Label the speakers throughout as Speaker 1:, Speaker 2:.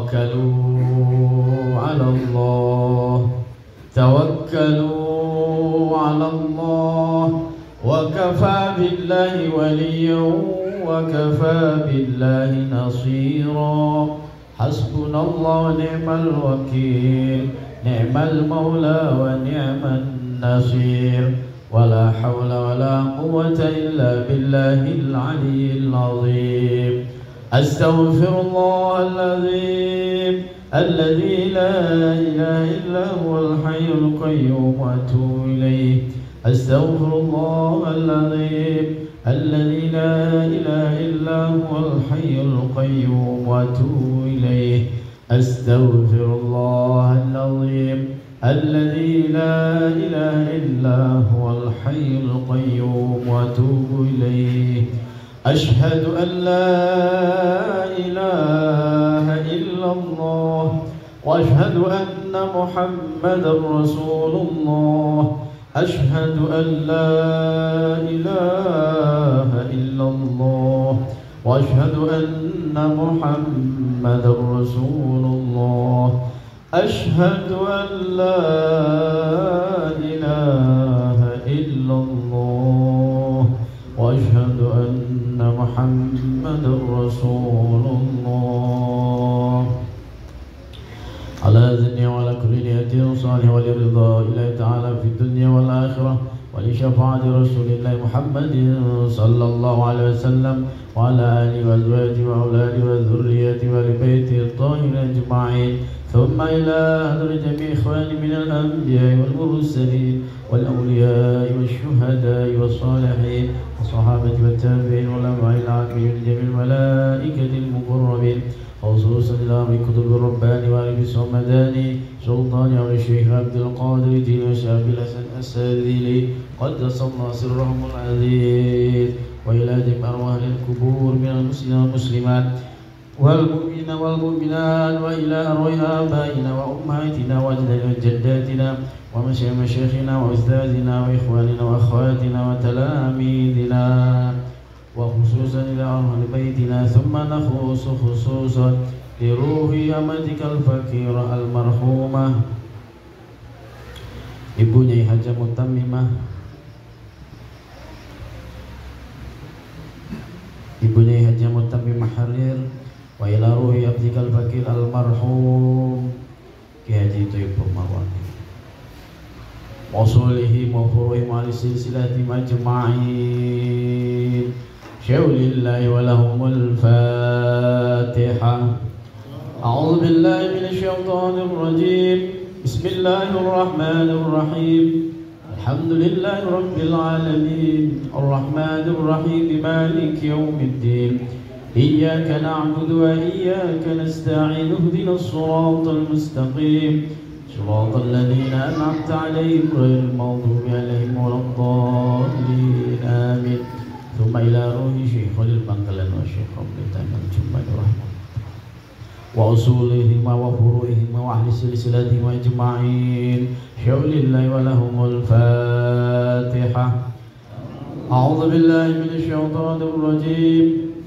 Speaker 1: توكلوا على الله توكلوا على الله وكفى بالله وليا وكفى بالله نصيرا حسبنا الله ونعم الوكيل نعم المولى ونعم النصير ولا حول ولا قوة إلا بالله العلي العظيم أستغفر الله العظيم الذي لا إله إلا هو الحي القيوم وأتوب إليه أستغفر الله العظيم الذي لا إله إلا هو الحي القيوم وأتوب إليه أستغفر الله العظيم الذي لا إله إلا هو الحي القيوم وأتوب إليه أشهد أن لا إله إلا الله وأشهد أن محمدا رسول الله أشهد أن لا إله إلا الله وأشهد أن محمدا رسول الله أشهد أن لا إله إلا الله وأشهد أن محمدا رسول الله على إذن وعلى كل نية صالح ولرضا الله تعالى في الدنيا والآخرة ولشفاعة رسول الله محمد صلى الله عليه وسلم وعلى آله وأزواجه وأولاده وذريته ولبيته الطاهرين أجمعين ثم إلى حضرة جميع إخواني من الأنبياء والمرسلين والأولياء والشهداء والصالحين والصحابة والتابعين والعلماء العاملين جميع الملائكة المقربين خصوصا إلى كتب الرباني وآل الصمداني سلطان أولي الشيخ عبد القادر دين وشاب الحسن السادلي قدس الله سرهم العزيز وإلى جميع أرواح القبور من المسلمين والمسلمات والمؤمنين والمؤمنات وإلى أرواح آبائنا وأمهاتنا وأجدادنا وجداتنا ومشايخنا وأستاذنا وإخواننا وأخواتنا وتلاميذنا وخصوصا إلى أهل بيتنا ثم نخص خصوصا لروح أمتك الفقيرة المرحومة Ibu Nyai Hajah Mutammimah, Ibu Nyai Hajah Mutammimah Harir, wa ila ruhi abdikal fakir almarhum Ki Haji Thayyib Marwani wa usulihim wa furu'ihim wa silsilatihim ajma'in syaulillahi wa lahumul Fatiha. A'udzu billahi minasy syaithanir rajim. Bismillahirrahmanirrahim. Alhamdulillahi rabbil alamin. Arrahmanir rahim. Maliki yaumiddin. Iyyaka na'budu wa iyyaka nasta'in. Ihdinas siratal mustaqim. Siratal ladzina an'amta 'alaihim ghairil maghdubi 'alaihim waladdallin. Amin. Thumma ila ruhi Syekhul Bangkalan wa Syekh Abdul Taman Jumaid rahmat wa usulihim wa furu'ihim wa ahli silsilatihim ajma'in syaulillahi wa lahumul Fatiha. A'udzu billahi minasy syaithanir rajim.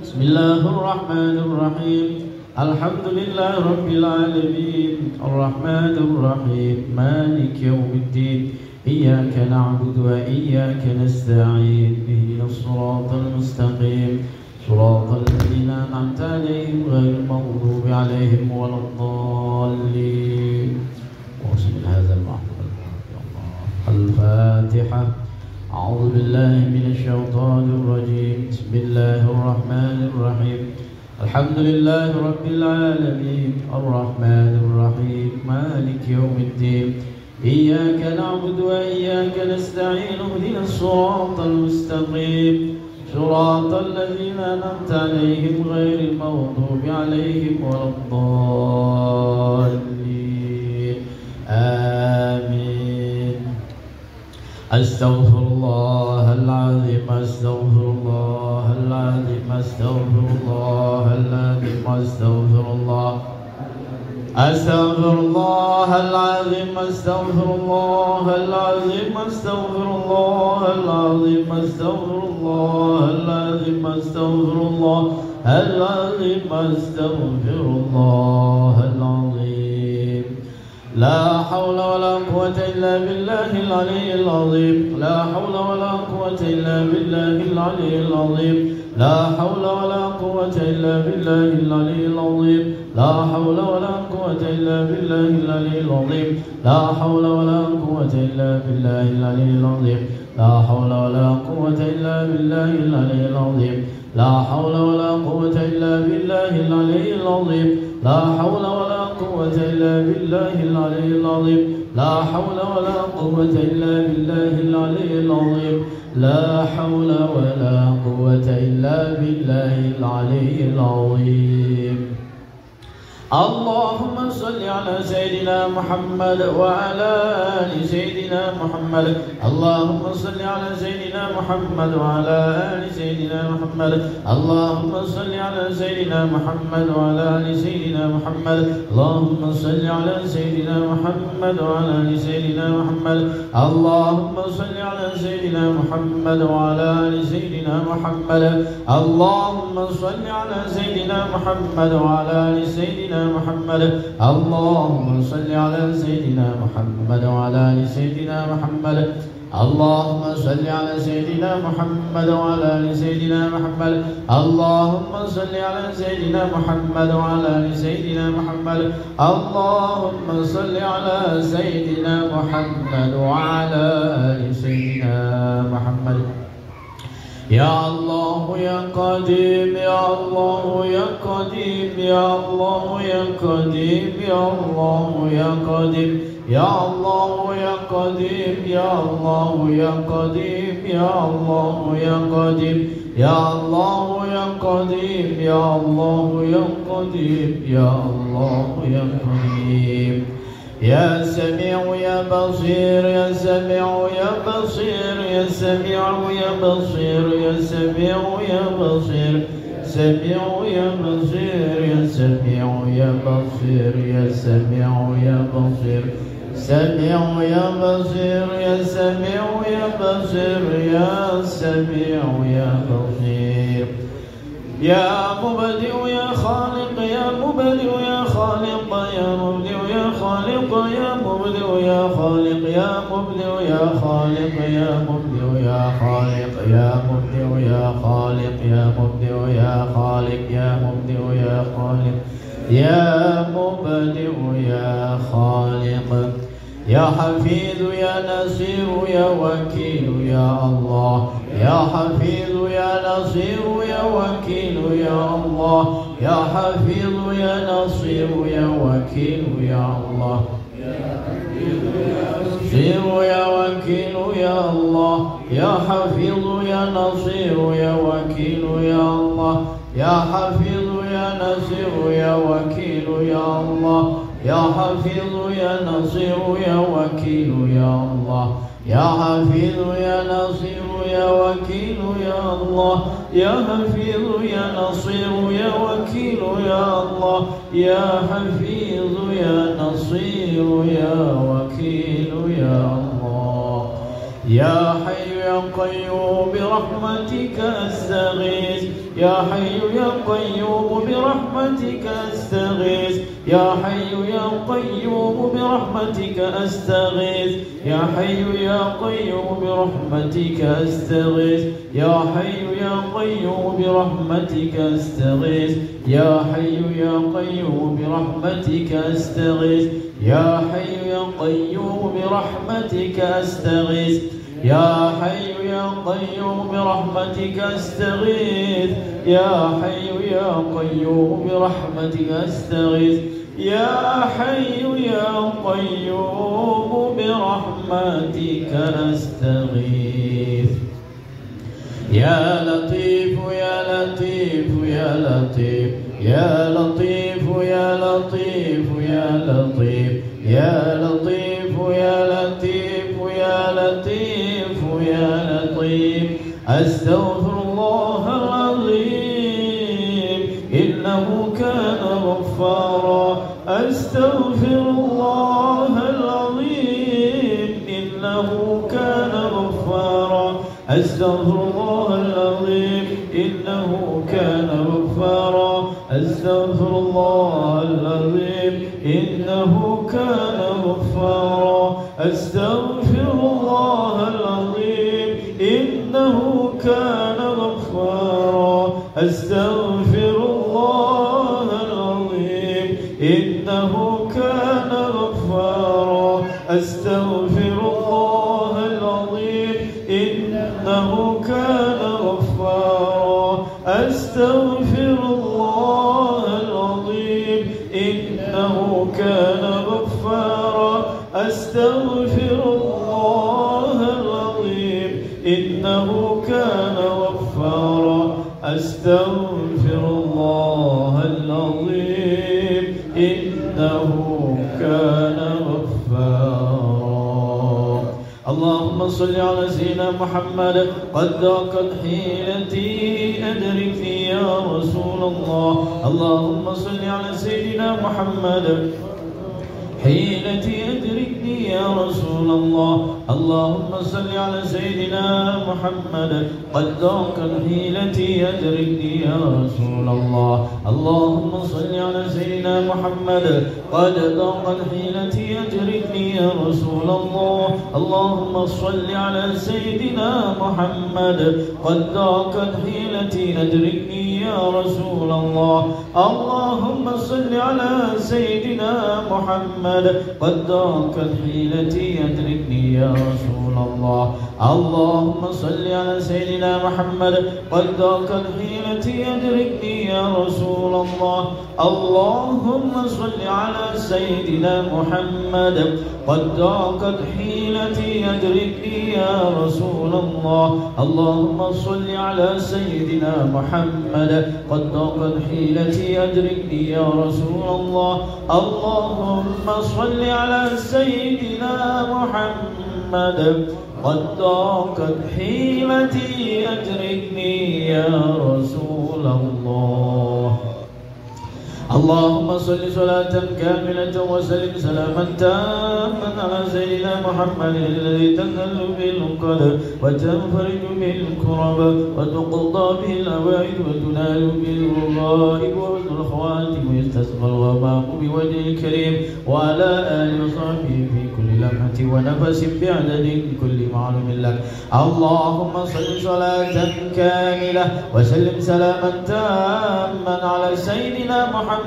Speaker 1: Bismillahirrahmanirrahim. Alhamdulillahi rabbil alamin. Arrahmanir rahim. Maliki yaumiddin. Iyyaka na'budu wa iyyaka nasta'in. Ihdinas siratal mustaqim. Siratal ladzina an'amta 'alaihim ghairil maghdubi 'alaihim waladdallin. Wa salli hadzal ma'bud ya Allah. Al-Fatiha. A'udzu billahi minasy syaithanir rajim. Bismillahir rahmanir rahim. Alhamdulillahi rabbil alamin. Arrahmanir rahim. Maliki yaumiddin. إياك نعبد وإياك نستعين اهدنا الصراط المستقيم صراط الذين أنعمت عليهم غير المغضوب عليهم ولا الضالين. آمين. أستغفر الله العظيم. أستغفر الله العظيم. أستغفر الله العظيم. أستغفر الله أستغفر الله العظيم. أستغفر الله العظيم. أستغفر الله العظيم. أستغفر الله العظيم. أستغفر الله العظيم أستغفر الله العظيم. لا حول ولا قوة إلا بالله العلي العظيم. لا حول ولا قوة إلا بالله العلي العظيم. لا حول ولا قوة إلا بالله العلي العظيم. لا حول ولا قوة إلا بالله العلي العظيم. لا حول ولا قوة إلا بالله العلي العظيم. لا حول ولا قوة إلا بالله العلي العظيم. لا حول ولا قوة إلا بالله العلي العظيم. لا حول ولا قوة إلا بالله العلي العظيم. لا حول ولا قوة إلا بالله العلي العظيم. لا حول ولا قوة إلا بالله العلي العظيم. اللهم صل على سيدنا محمد وعلى آل سيدنا محمد. اللهم صل على سيدنا محمد وعلى آل سيدنا محمد. اللهم صل على سيدنا محمد وعلى آل سيدنا محمد. اللهم صل على سيدنا محمد وعلى آل سيدنا محمد. اللهم صل على سيدنا محمد وعلى آل سيدنا محمد. اللهم صل على سيدنا محمد وعلى آل سيدنا محمد. اللهم صل على سيدنا محمد وعلى آل سيدنا محمد. اللهم صل على سيدنا محمد وعلى آل سيدنا محمد. اللهم صل على سيدنا محمد وعلى آل سيدنا محمد. اللهم صل على سيدنا محمد وعلى آل سيدنا محمد. يا الله يا قديم يا الله يا قديم يا الله يا قديم يا الله يا قديم يا الله يا قديم يا الله يا قديم يا الله يا قديم يا الله يا قديم يا الله يا قديم يا الله يا قديم. يا سميع يا بصير يا سميع يا بصير يا سميع يا بصير يا سميع يا بصير سميع يا بصير يا سميع يا بصير يا سميع يا بصير سميع يا بصير يا سميع يا بصير يا سميع يا بصير. يا مبدئ يا خالق يا مبدئ يا خالق يا مبدئ يا خالق يا مبدئ يا خالق يا مبدئ يا خالق يا مبدئ يا خالق يا مبدئ يا خالق يا مبدئ يا خالق يا مبدئ يا خالق يا مبدئ يا خالق. يا حفيظ يا نصير يا وكيل يا الله. يا حفيظ يا نصير يا وكيل يا الله. يا حفيظ يا نصير يا وكيل يا الله. نصير يا وكيل يا الله. يا حفيظ يا نصير يا وكيل يا الله. يا حفيظ يا نصير يا وكيل يا الله. يا حفيظ يا نصير يا وكيل يا الله. يا حفيظ يا نصير يا وكيل يا الله. يا حفيظ يا نصير يا وكيل يا الله. يا حفيظ يا نصير يا وكيل يا الله. يا حي يا قيوم برحمتك أستغيث. يا حي يا قيوم برحمتك أستغيث. يا حي يا قيوم برحمتك أستغيث. يا حي يا قيوم برحمتك أستغيث. يا حي يا قيوم برحمتك أستغيث. يا حي يا قيوم برحمتك أستغيث. يا حي يا قيوم برحمتك أستغيث. يا حي يا قيوم برحمتك أستغيث. يا حي يا قيوم برحمتك أستغيث. يا حي يا قيوم برحمتك أستغيث. يا لطيف يا لطيف يا لطيف يا لطيف يا لطيف يا لطيف يا لطيف يا لطيف يا لطيف يا لطيف. أستغفر الله العظيم إنه كان غفارا. أستغفر الله العظيم إنه كان غفارا. أستغفر الله العظيم إنه كان غفارا. أستغفر الله العظيم إنه كان غفارا أستغفر الله العظيم إنه كان غفارا أستغفر الله العظيم إنه كان غفارا أستغفر الله العظيم إنه كان غفارا أستغفر الله العظيم إنه كان غفارا أستغفر الله العظيم إنه كان غفارا أستغفر الله العظيم إنه كان غفارا اللهم صل على سيدنا محمد قد ضاقت حيلتي أدركني يا رسول الله اللهم صل على سيدنا محمد حيلتي أدركني يا رسول الله اللهم صل على سيدنا محمد قد ضاقت حيلتي أدركني يا رسول الله اللهم صل على سيدنا محمد قد ضاقت حيلتي أدركني يا رسول الله اللهم صل على سيدنا محمد قد ضاقت حيلتي أدركني يا رسول الله اللهم صل على سيدنا محمد قد ضاقت حيلتي أدركني يا رسول الله اللهم صل على سيدنا محمد قد ضاقت حيلتي أدركني يا رسول الله اللهم صل على سيدنا محمد قد ضاقت حيلتي أدركني يا رسول الله اللهم صل على سيدنا محمد قد ضاقت حيلتي أدركني يا رسول الله اللهم صل على سيدنا محمد قد ضاقت حيلتي أدركني يا رسول الله اللهم صل صلاة كاملة وسلم سلاما تاما على سيدنا محمد الذي تنزل به العقد وتنفرج به الكرب وتقضى به الأوائد وتنال به الرغائب وحسن الخواتم ويستسقى الغمام بوجه الكريم وعلى آله وصحبه في كل لمحة ونفس بعدد كل معلوم لك اللهم صل صلاة كاملة وسلم سلاما تاما على سيدنا محمد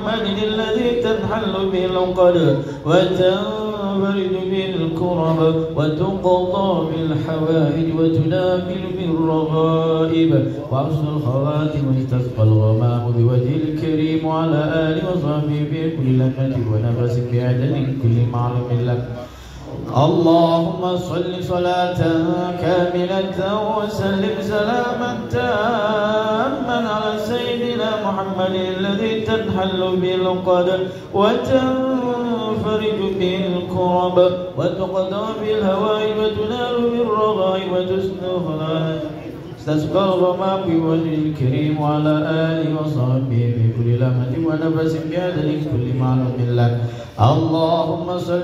Speaker 1: الذي تنحل به العقد وتنفرج به الكرب وتقضى بالحوائج وتنامل بالرغائب وحسن الخواتم ويستسقى الغمام بوجه الكريم وعلى آله وصحبه في كل لمحة ونفس بعدد كل معلوم لك اللهم صل صلاة كاملة وسلم سلاما تاما على سيدنا محمد الذي تنحل به العقد وتنفرج به الكرب وتقضى بالهوائج وتنال بالرغائب وتستسقى الغمام بوجه الكريم وعلى آله وصحبه في كل لمحة ونفس بعدد كل معلوم لك اللهم صل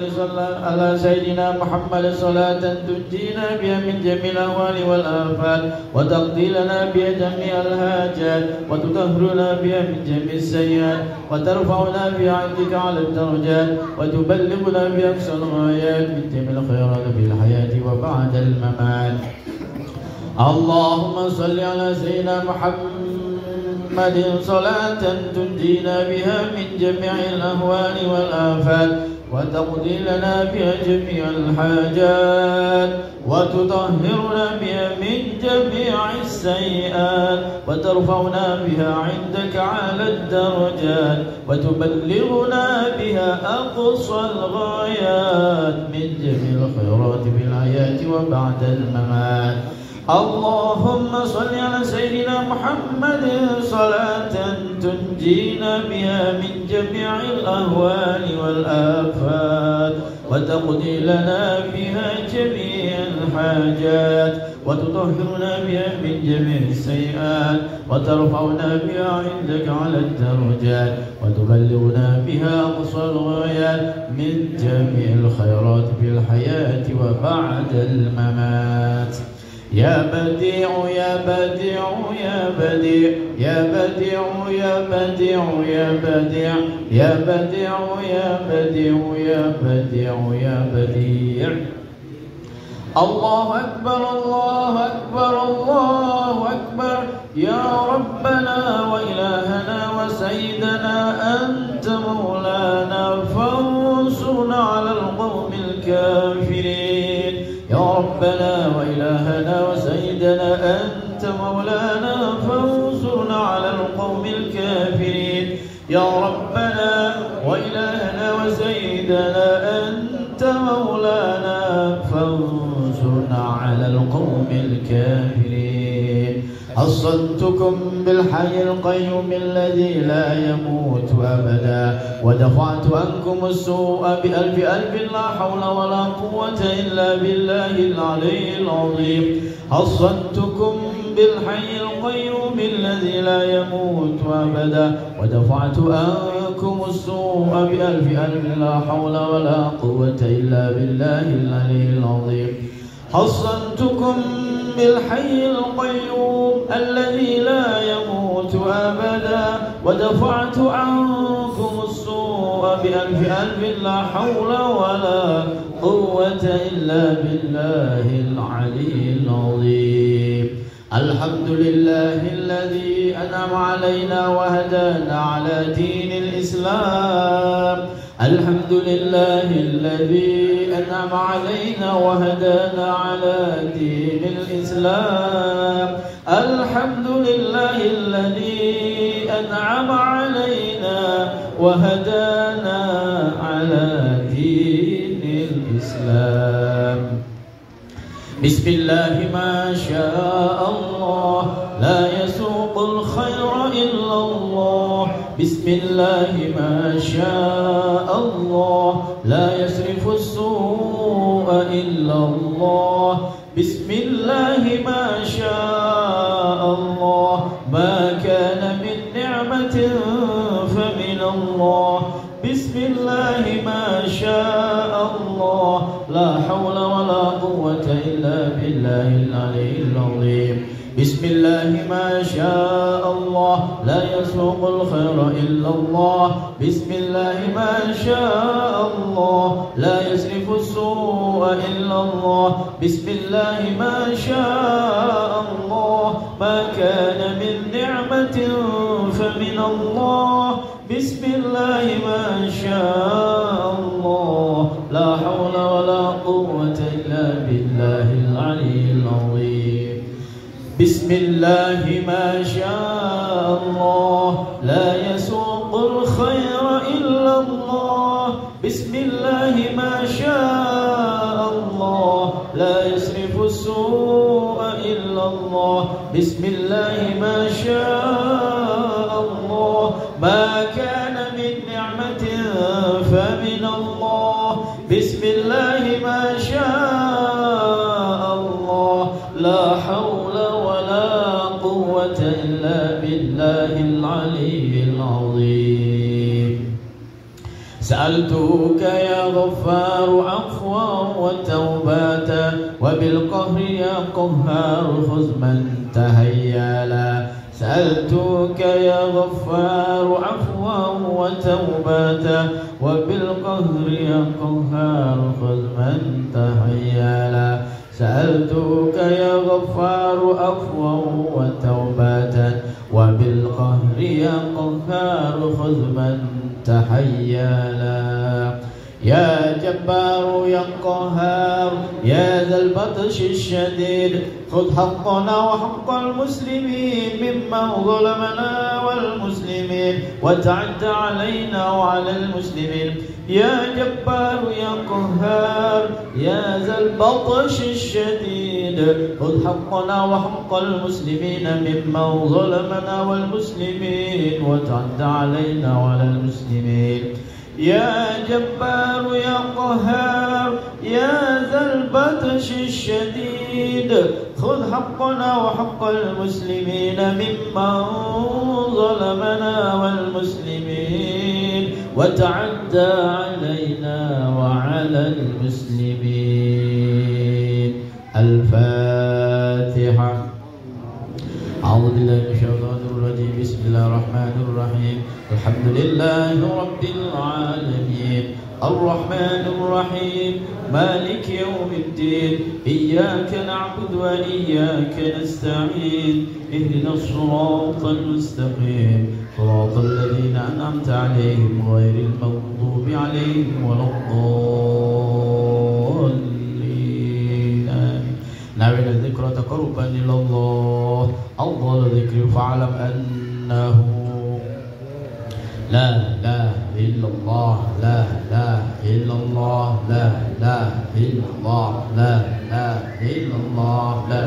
Speaker 1: على سيدنا محمد صلاة تنجينا بها من جميع الأهوال والآفات وتقضي لنا بها جميع الحاجات وتطهرنا بها من جميع السيئات وترفعنا بها عندك على الدرجات وتبلغنا بها أقصى الغايات من جميع الخيرات في الحياة وبعد الممات اللهم صل على سيدنا محمد صلاة تنجينا بها من جميع الأهوال والآفات وتقضي لنا بها جميع الحاجات وتطهرنا بها من جميع السيئات وترفعنا بها عندك على الدرجات وتبلغنا بها أقصى الغايات من جميع الخيرات في الحياة وبعد الممات اللهم صل على سيدنا محمد صلاة تنجينا بها من جميع الأهوال والآفات وتقضي لنا بها جميع الحاجات وتطهرنا بها من جميع السيئات وترفعنا بها عندك على الدرجات وتبلغنا بها أقصى الغايات من جميع الخيرات في الحياة وبعد الممات يا بديع يا بديع يا بديع يا بديع يا بديع يا بديع يا بديع يا بديع يا بديع يا بديع. الله أكبر الله أكبر الله أكبر. يا ربنا وإلهنا وسيدنا أنت مولانا فانصرنا على القوم الكافرين. يا ربنا وإلهنا وسيدنا أنت مولانا فانصرنا على القوم الكافرين. يا ربنا وإلهنا وسيدنا أنت مولانا فانصرنا على القوم الكافرين. حصنتكم بالحي القيوم الذي لا يموت أبدا ودفعت عنكم السوء بألف ألف لا حول ولا قوة إلا بالله العلي العظيم. حصنتكم بالحي القيوم الذي لا يموت أبدا ودفعت عنكم السوء بألف ألف لا حول ولا قوة إلا بالله العلي العظيم. حصنتكم بالحي القيوم الذي لا يموت أبدا ودفعت عنكم السوء بألف ألف لا حول ولا قوة إلا بالله العلي العظيم. الحمد لله الذي أنعم علينا وهدانا على دين الإسلام. الحمد لله الذي أنعم علينا وهدانا على دين الإسلام. الحمد لله الذي أنعم علينا وهدانا على دين الإسلام. بسم الله ما شاء الله لا يسوق الخير إلا الله. بسم الله ما شاء الله لا يصرف السوء إلا الله. بسم الله ما شاء الله ما كان من نعمة فمن الله. بسم الله ما شاء الله لا حول ولا قوة إلا بالله العلي العظيم. بسم الله ما شاء الله لا يسوق الخير إلا الله. بسم الله ما شاء الله لا يصرف السوء إلا الله. بسم الله ما شاء الله ما كان من نعمة فمن الله. بسم الله ما شاء الله لا حول ولا قوة إلا بالله العلي العظيم. بسم الله ما شاء الله لا يسوق الخير إلا الله. بسم الله ما شاء الله لا يصرف السوء إلا الله. بسم الله ما شاء الله ما كان من نعمة فمن الله. بسم الله ما شاء الله لا حول ولا قوة إلا بالله العلي العظيم. سألتك يا غفار عفوا وتوبة وبالقهر يا قهار خذ من تهيالا. سألتك يا غفار عفوا وتوبة وبالقهر يا قهار خذ من تهيالا. سألتك يا غفار عفوا وتوبة وبالقهر يا قهار خذ من تحيالا. يا جبار يا قهار يا ذا البطش الشديد خذ حقنا وحق المسلمين ممن ظلمنا والمسلمين وتعدى علينا وعلى المسلمين. يا جبار يا قهار يا ذا البطش الشديد خذ حقنا وحق المسلمين ممن ظلمنا والمسلمين وتعدى علينا وعلى المسلمين. يا جبار يا قهار يا ذا البطش الشديد خذ حقنا وحق المسلمين ممن ظلمنا والمسلمين وتعدى علينا وعلى المسلمين. الفاتحة. أعوذ بالله من الشيطان الرجيم بسم الله الرحمن الرحيم الحمد لله رب العالمين الرحمن الرحيم مالك يوم الدين إياك نعبد وإياك نستعين اهدنا الصراط المستقيم صراط الذين أنعمت عليهم غير المغضوب عليهم ولا الضالين آمين. نعمل الذكر تقربا إلى الله أفضل ذكر فاعلم أنه لا إله إلا الله لا إله إلا الله لا إله إلا الله لا إله إلا الله لا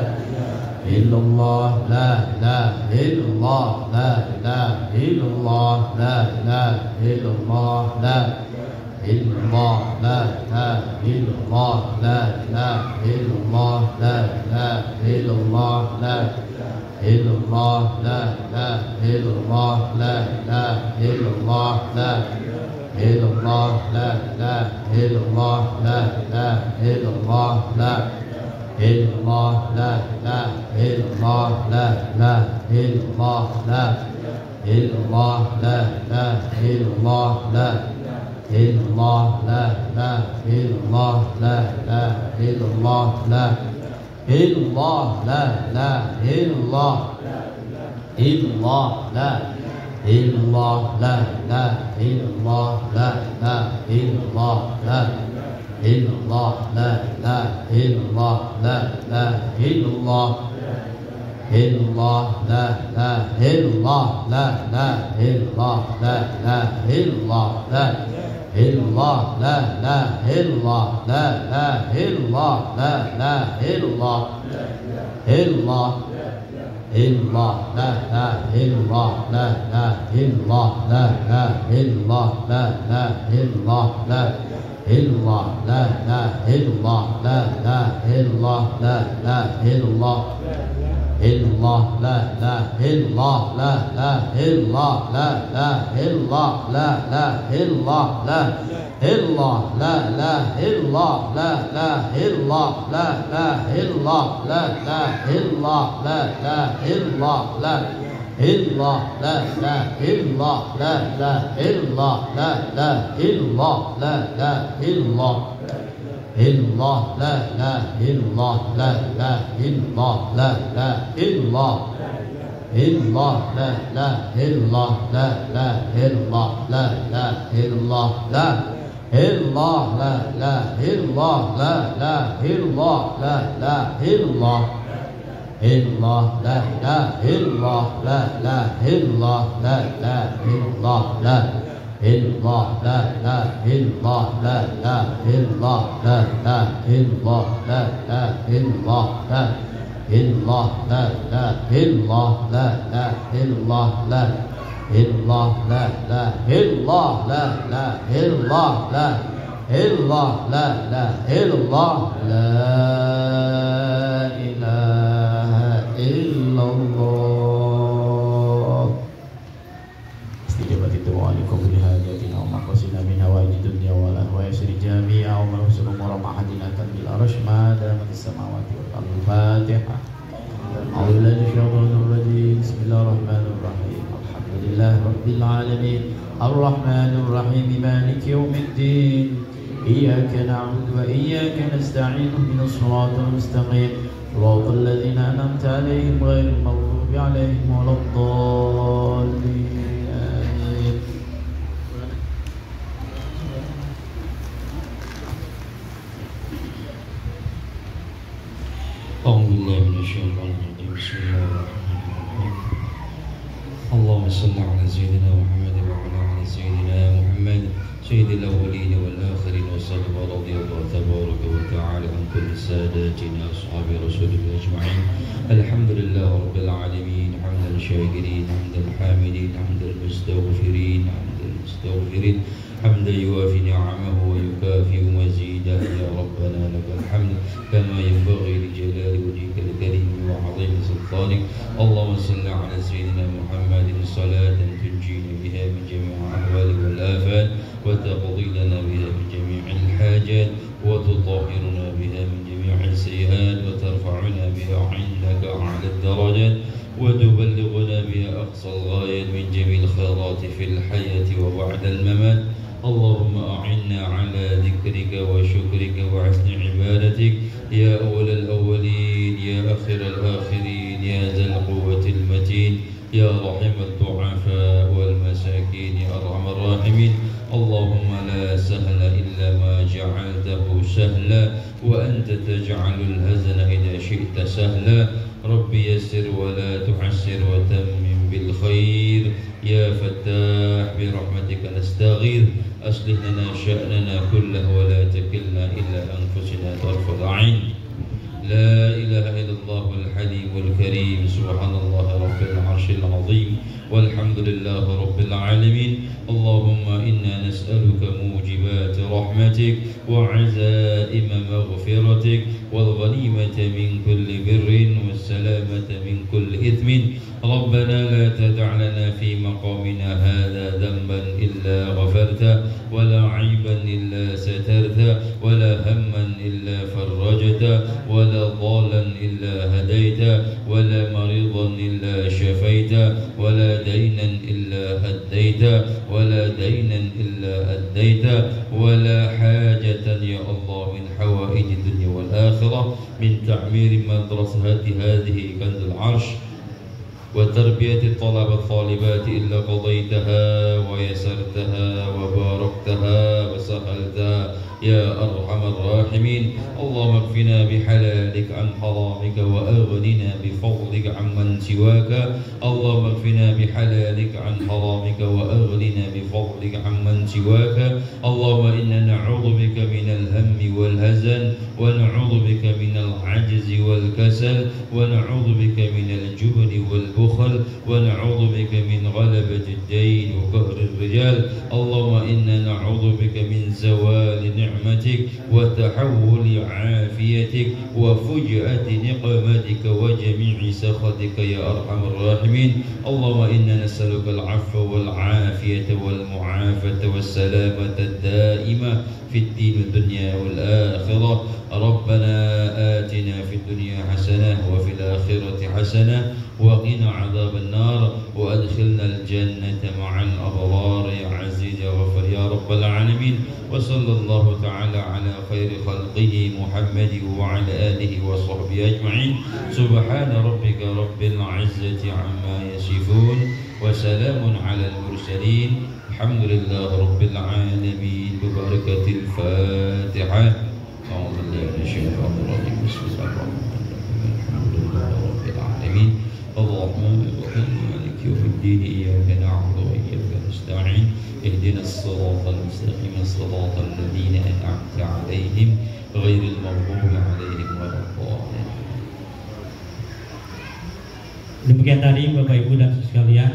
Speaker 1: إلا الله لا إله إلا الله لا إله إلا الله لا إله إلا الله لا إلا الله لا إله إلا الله لا إله إلا الله لا إله إلا الله لا إلا الله لا إله إلا الله لا إله إلا الله لا إلا الله لا إله إلا الله لا إله إلا الله لا إلا الله لا إله إلا الله لا إله إلا الله لا إلا الله لا إله إلا الله لا إلا الله لا إله إلا الله لا إله إلا الله لا إلا الله لا إله إلا الله إلا الله لا إلا الله لا إله إلا الله لا إله إلا الله لا إلا الله لا إله إلا الله لا إله إلا الله إلا الله لا إله إلا الله لا إله إلا الله لا إله إلا الله لا إلا الله لا إله إلا الله لا إله إلا الله لا إله إلا الله إلا الله إلا الله لا إله إلا الله لا إله إلا الله لا إله إلا الله لا إله إلا الله لا إلا الله لا إله إلا الله لا إله إلا الله لا إله إلا الله إلا الله لا إله إلا الله لا إله إلا الله لا إله إلا الله لا إله إلا الله لا إلا الله لا إله إلا الله لا إله إلا الله لا إله إلا الله لا إله إلا الله لا إله إلا الله لا إلا الله لا إله إلا الله لا إله إلا الله لا إله إلا الله لا إله إلا الله إلا الله لا إله إلا الله لا إله إلا الله لا إله إلا الله إلا الله لا إله إلا الله لا إله إلا الله لا إله إلا الله لا إلا الله لا إله إلا الله لا إله إلا الله لا إله إلا الله إلا الله لا إله إلا الله لا إله إلا الله لا إله إلا الله لا إلا الله لا إله إلا الله لا إله إلا الله لا إله إلا الله لا إله إلا الله لا إلا الله لا إله إلا الله لا إله إلا الله لا إلا الله لا إله إلا الله لا إله إلا الله لا إلا الله لا إله إلا الله لا إله إلا الله. استجابة دعائكم بهاجاتنا ومقاصدنا من هوائج الدنيا والأهوال جميعا ومنصر أمور معهدنا كالبلا رشما دامت السماوات والأرض. الفاتحة. أعوذ بالله من الشيطان الرجيم بسم الله الرحمن الرحيم الحمد لله رب العالمين الرحمن الرحيم مالك يوم الدين إياك نعبد وإياك نستعين اهدنا الصراط المستقيم صراط الذين أنعمت عليهم غير المغضوب عليهم ولا الضالين آمين.
Speaker 2: أعوذ بالله من الشيطان الرجيم بسم الله الرحمن الرحيم اللهم صل على سيدنا محمد وعلى آل سيدنا محمد سيد الأولين والآخرين وسلم ورضي الله تبارك وتعالى عن كل ساداتنا أصحاب رسول الله أجمعين. الحمد لله رب العالمين حمد الشاكرين حمد الحامدين حمد المستغفرين حمدا يوافي نعمه ويكافئ مزيدا. يا ربنا لك الحمد كما ينبغي لجلال وجهك الكريم وعظيم سلطانك. اللهم صل على سيدنا محمد صلاة تنجينا بها من جميع الأحوال والآفات وتقضي لنا بها من جميع الحاجات وتطهرنا بها من جميع السيئات وترفعنا بها عندك أعلى الدرجات وتبلغنا بها أقصى الغاية من جميع الخيرات في الحياة وبعد الممات. اللهم أعنا على ذكرك وشكرك وحسن عبادتك يا أول الأولين يا آخر الآخرين يا ذا القوة المتين يا رحم الضعفاء والمساكين يا أرحم الراحمين. اللهم لا سهل إلا ما جعلته سهلا وأنت تجعل الهزن إذا شئت سهلا. رب يسر ولا تعسر وتمم بالخير يا فتاح برحمتك نستغيث. أصلح لنا شأننا كله ولا تكلنا إلى أنفسنا طرفة عين. لا إله إلا الله الحليم الكريم. سبحان الله رب العرش العظيم والحمد لله رب العالمين. اللهم إنا نسألك موجبات رحمتك وعزائم مغفرتك والغنيمة من كل بر والسلامة من كل إثم. ربنا لا تدع لنا في مقامنا هذا ذنبا إلا غفرته ولا عيبا إلا سترته ولا هما إلا فرجته ولا ضالا إلا هديته ولا مريضا إلا شفيته ولا دينا إلا أديته ولا دينا إلا أديته ولا حاجة يا الله من حوائج الدنيا والآخرة من تعمير مدرسة هذه كنز العرش وتربية الطلبة الطالبات إلا قضيتها ويسرتها وباركتها وسهلتها يا أرحم الراحمين. اللهم اكفنا بحلالك عن حرامك وأغننا بفضلك عمن سواك. اللهم اكفنا بحلالك عن حرامك وأغننا بفضلك عمن سواك. اللهم إنا نعوذ بك من الهم والهزن ونعوذ بك من العجز والكسل ونعوذ بك من الجبن والبخل ونعوذ بك من غلبة الدين وقهر الرجال. اللهم إنا نعوذ بك من زوال نعمتك وتحول عافيتك وفجأة نقمتك وجميع سخطك يا أرحم الراحمين. اللهم إنا نسألك العفو والعافية والمعافاة والسلامة الدائمة في الدين والدنيا والآخرة. ربنا آتنا في الدنيا حسنة وفي الآخرة حسنة وقنا عذاب النار وأدخلنا الجنة مع الأبرار يا عزيز يا غفر يا رب العالمين. وصلى الله تعالى على خير خلقه محمد وعلى آله وصحبه أجمعين. سبحان ربك رب العزة عما يصفون وسلام على المرسلين الحمد لله رب العالمين. ببركة الفاتحة. أعوذ بالله من الشيطان الرجيم. بسم الله الرحمن الرحيم. الحمد لله رب العالمين الرحمن الرحيم مالك يوم الدين. إياك نعبد وإياك نستعين. اهدنا الصراط المستقيم صراط الذين أنعمت عليهم غير المغضوب عليهم ولا الضالين.
Speaker 3: Demikian tadi Bapak Ibu dan sekalian,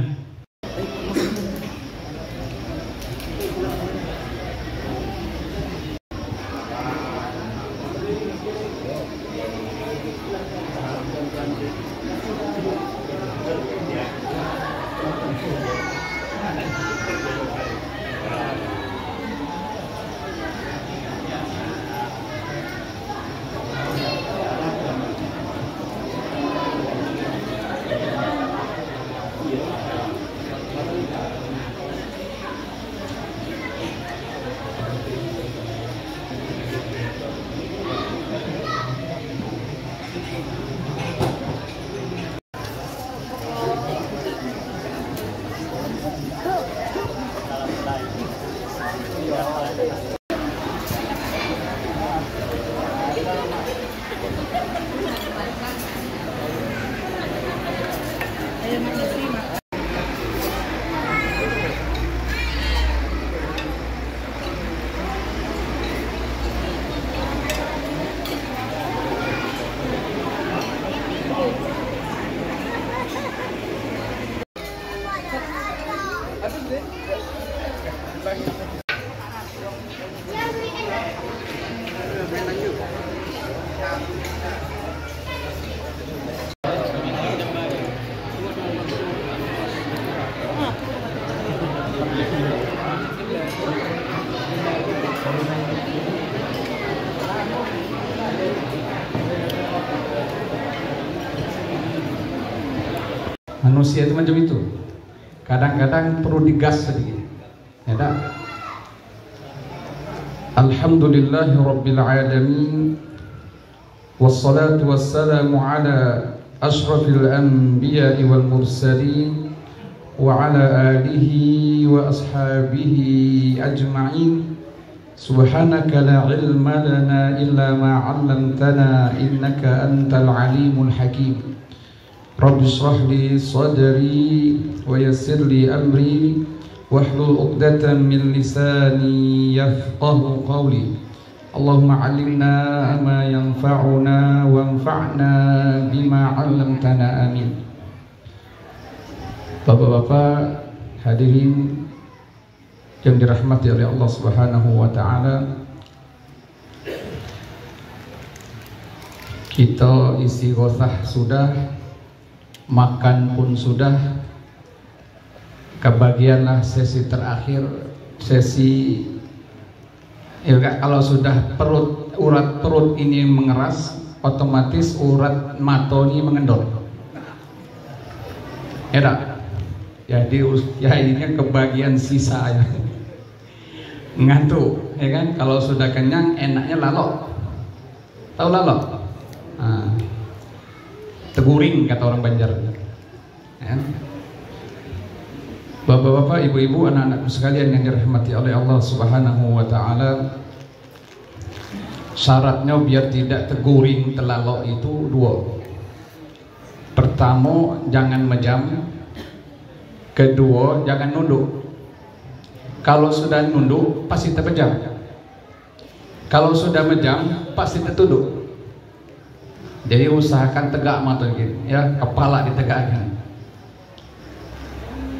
Speaker 4: Manusia itu macam itu. Kadang-kadang perlu digas sedikit. Ya tak? Alhamdulillahi Rabbil Alamin. Wassalatu wassalamu ala ashrafil anbiya'i wal mursalin wa ala alihi wa ashabihi ajma'in. Subhanaka la ilma lana illa ma 'allamtana innaka antal alimul hakim. Rabbi shrah li sadri wa yassir li amri wahlul 'uqdatam min lisani yafqahu qawli. Allahumma 'allimna ma yanfa'una wanfa'na bima 'allamtana, amin. Bapak-bapak hadirin yang dirahmati oleh Allah Subhanahu wa taala, kita istighosah sudah, makan pun sudah, kebagianlah sesi terakhir, sesi kalau sudah urat perut ini mengeras, otomatis urat mata ini mengendor. Ya tak? Jadi ya ini kebagian sisa ya. Ngantuk, ya kan? Kalau sudah kenyang enaknya lalok. Tahu lalok? Nah, teguring kata orang Banjar. Ya. Bapak-bapak, ibu-ibu, anak-anakku sekalian yang dirahmati oleh Allah Subhanahu wa taala, syaratnya biar tidak teguring telalok itu dua. Pertama, jangan mejam. Kedua, jangan nunduk. Kalau sudah nunduk pasti terpejam. Kalau sudah mejam pasti tertunduk. Jadi usahakan tegak mata gitu, ya, kepala ditegakkan.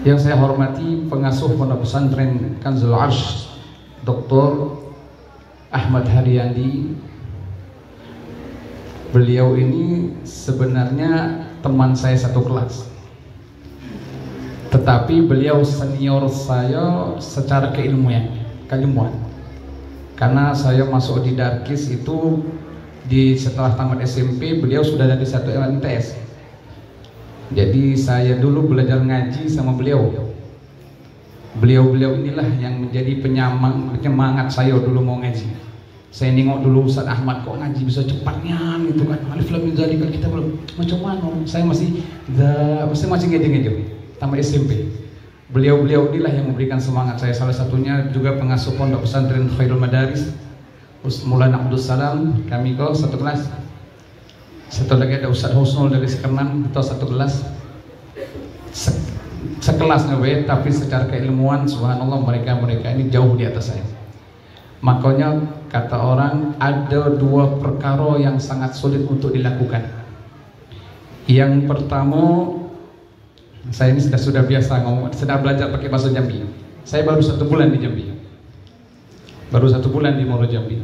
Speaker 4: Yang saya hormati pengasuh Pondok Pesantren Kanzul Arsh, Dr. Ahmad Haryandi. Beliau ini sebenarnya teman saya satu kelas, tetapi beliau senior saya secara keilmuan. Karena saya masuk di Darkis itu setelah tamat SMP, beliau sudah dari satu MTS. Jadi saya dulu belajar ngaji sama beliau. Beliau inilah yang menjadi penyemangat saya dulu mau ngaji. Saya nengok dulu Ustaz Ahmad kok ngaji bisa cepatnya gitu kan. Alif lam mim dzalika kita belum. Macam mana? Saya masih ngejeng-ngejeng tamat SMP. Beliau inilah yang memberikan semangat saya. Salah satunya juga pengasuh Pondok Pesantren Khairul Madaris, Maulana Abdul Salam, kami kok satu kelas. Satu lagi ada Ustaz Husnul dari Sekernan, kita satu kelas. Sekelas ngewe, tapi secara keilmuan subhanallah mereka ini jauh di atas saya. Makanya kata orang ada dua perkara yang sangat sulit untuk dilakukan. Yang pertama, saya ini sudah biasa ngomong, sudah belajar pakai bahasa Jambi. Saya baru 1 bulan di Jambi. Baru 1 bulan di Moro Jambi.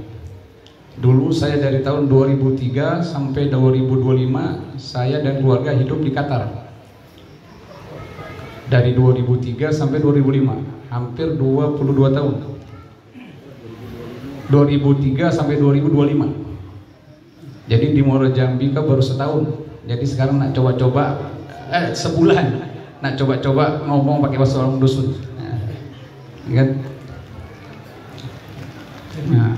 Speaker 4: Dulu saya dari tahun 2003 sampai 2025 saya dan keluarga hidup di Qatar. Dari 2003 sampai 2005, hampir 22 tahun. 2003 sampai 2025. Jadi di Moro Jambi kan baru setahun. Jadi sekarang nak coba-coba sebulan nak coba-coba ngomong pakai bahasa orang dusun. Kan? Nah,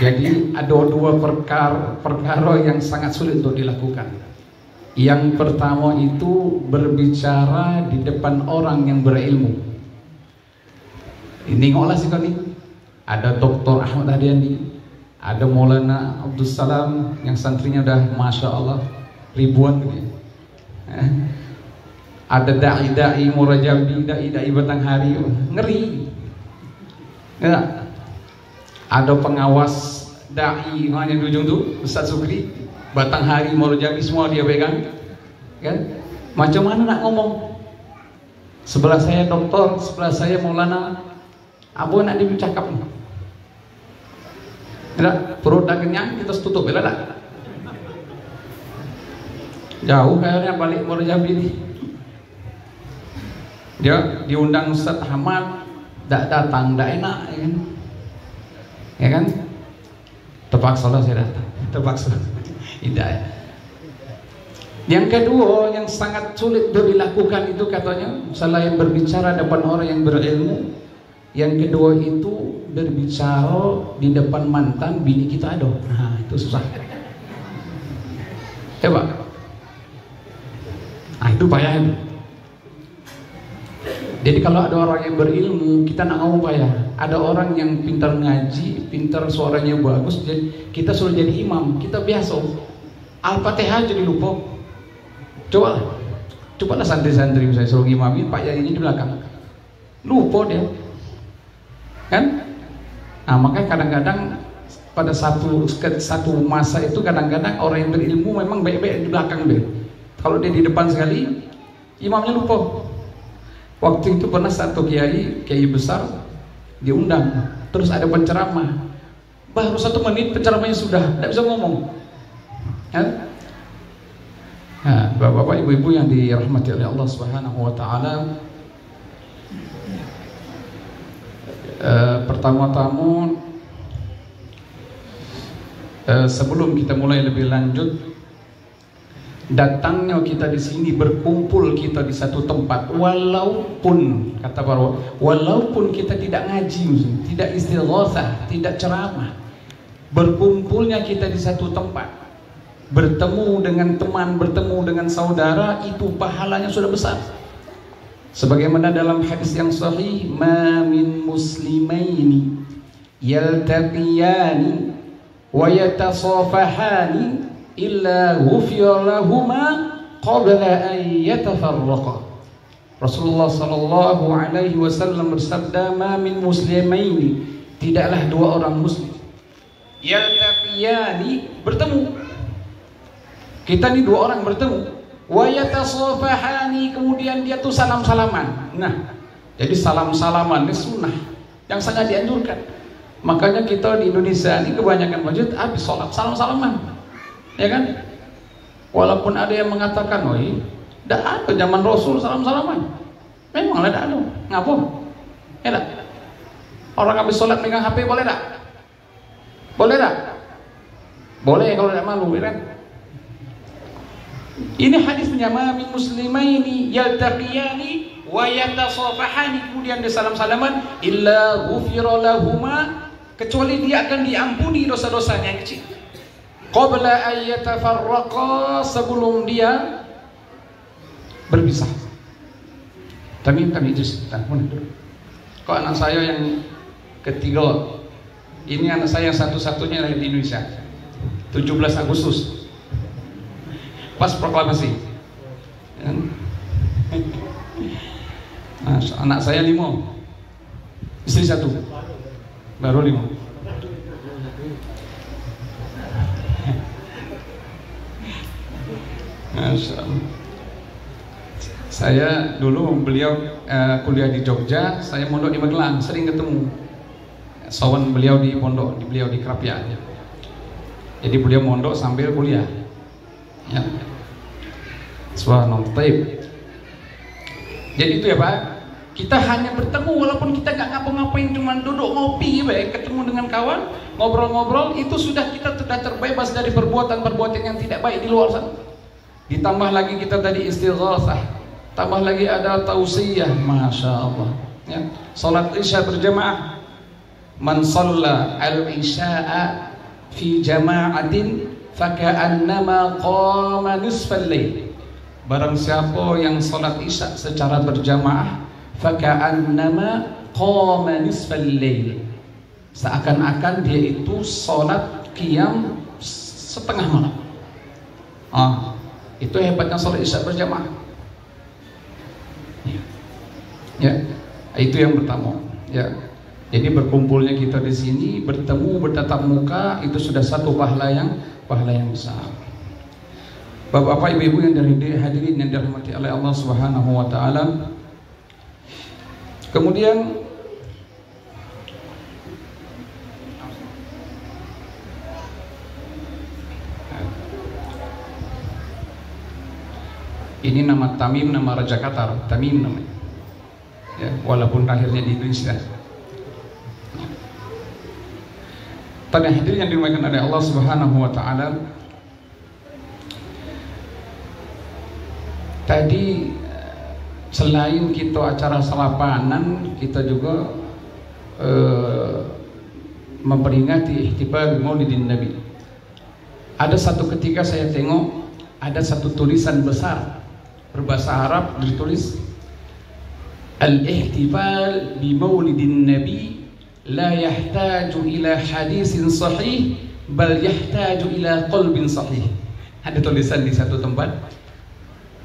Speaker 4: jadi ada dua perkara yang sangat sulit untuk dilakukan. Yang pertama itu berbicara di depan orang yang berilmu. Ini ngolah sih kan nih. Ada Dr. Ahmad Haryandi, ada Maulana Abdul Salam yang santrinya udah masya Allah ribuan gitu. Ada dai Moro Jambi, dai Batanghari, ngeri. Ya. Ada pengawas dai hanya di ujung tuh Ustaz Sukri, Batanghari, Moro Jambi semua dia pegang. Kan? Macam mana nak ngomong? Sebelah saya doktor, sebelah saya Maulana. Abu nak dicakap nih. Tidak, perut dah kenyang kita tutup, ya tak? Jauh kayaknya balik Moro Jambi nih. Dia diundang Ustaz Ahmad, tak datang, tak enak, ya kan? Ya kan? Terpaksa lah saya datang, terpaksa. Tidak ya. Yang kedua yang sangat sulit untuk dilakukan itu katanya, selain berbicara depan orang yang berilmu, yang kedua itu berbicara di depan mantan bini kita ada. Nah, itu susah. Coba. Nah, itu payah itu. Jadi kalau ada orang yang berilmu, kita nak ngomong payah. Ada orang yang pintar ngaji, pintar suaranya bagus, jadi kita suruh jadi imam, kita biasa Al-Fatihah jadi lupa. Cobalah santri-santri saya suruh imamin, Pak Yai ini di belakang, lupa dia, kan? Nah, makanya kadang-kadang pada satu masa itu kadang-kadang orang yang berilmu memang baik-baik di belakang dia. Kalau dia di depan sekali, imamnya lupa. Waktu itu pernah satu kiai besar diundang, terus ada penceramah, baru 1 menit penceramahnya sudah tidak bisa ngomong, kan? Nah, bapak-bapak, ibu-ibu yang dirahmati oleh Allah Subhanahu wa taala, pertama-tama sebelum kita mulai lebih lanjut, datangnya kita di sini, berkumpul kita di satu tempat, walaupun kata para walaupun kita tidak ngaji, tidak istighatsah, tidak ceramah, berkumpulnya kita di satu tempat, bertemu dengan teman, bertemu dengan saudara, itu pahalanya sudah besar. Sebagaimana dalam hadis yang sahih, ma min muslimaini yaltaqiyani wa yatasafahani illa ghufira lahuma qabla an yatafarraqa. Rasulullah sallallahu alaihi wasallam bersabda, ma min muslimaini, tidaklah dua orang muslim, yaltaqiyani, bertemu. Kita ini dua orang bertemu, wa yatasafahani, kemudian dia tuh salam-salaman. Nah, jadi salam-salaman ini sunnah yang sangat dianjurkan. Makanya kita di Indonesia ini kebanyakan masjid habis sholat salam-salaman, ya kan? Walaupun ada yang mengatakan, oh iya, tidak ada zaman Rasul salam-salaman. Memang tidak ada. Ngapa? Ya tak? Orang habis sholat pegang HP boleh tak? Boleh tak? Boleh kalau tidak malu, ya kan? Ini hadisnya, ma min muslimaini yaltaqiyani wa yatasafahani, kemudian dia salam-salaman, illa ghufira lahuma, kecuali dia akan diampuni dosa-dosanya yang kecil, qabla an yatafarraqa, sebelum dia berpisah. Tamim juz. Kok anak saya yang ketiga ini, anak saya satu-satunya lahir di Indonesia 17 Agustus pas proklamasi. Nah, anak saya 5, istri 1, baru 5. Masya Allah. Saya dulu beliau kuliah di Jogja, saya mondok di Magelang, sering ketemu. Sawan beliau di pondok, beliau di Krapia. Jadi beliau mondok sambil kuliah. Ya. Subhanallah. Jadi itu ya Pak, kita hanya bertemu walaupun kita nggak ngapa-ngapain, cuma duduk ngopi, baik, ketemu dengan kawan, ngobrol-ngobrol, itu sudah kita sudah terbebas dari perbuatan-perbuatan yang tidak baik di luar sana. Ditambah lagi kita tadi istighatsah, tambah lagi ada tausiyah, masya Allah. Ya. Salat isya berjamaah, man shalla al-isya'a fi jama'atin faka'annama qama nisfal lail. Barang siapa yang salat isya secara berjamaah, faka'annama qama nisfal lail, seakan-akan dia itu salat qiyam setengah malam. Itu hebatnya salat isya berjamaah. Ya, itu yang pertama. Ya, jadi berkumpulnya kita di sini, bertemu, bertatap muka, itu sudah satu pahala yang besar. Bapak-bapak, ibu-ibu yang hadirin yang dirahmati oleh Allah Subhanahu wa taala. Kemudian ini nama Tamim, nama Raja Qatar, Tamim namanya. Ya, walaupun lahirnya di Indonesia. Tapi hadirin yang dimuliakan oleh Allah Subhanahu wa taala, Tadi selain kita acara salapanan, kita juga memperingati ihtifal Maulidin Nabi. Ada satu ketika saya tengok ada satu tulisan besar berbahasa Arab ditulis al-ihtifal bi Maulidin Nabi la yahtaju ila hadisin sahih bal yahtaju ila qalbin sahih. Ada tulisan di satu tempat,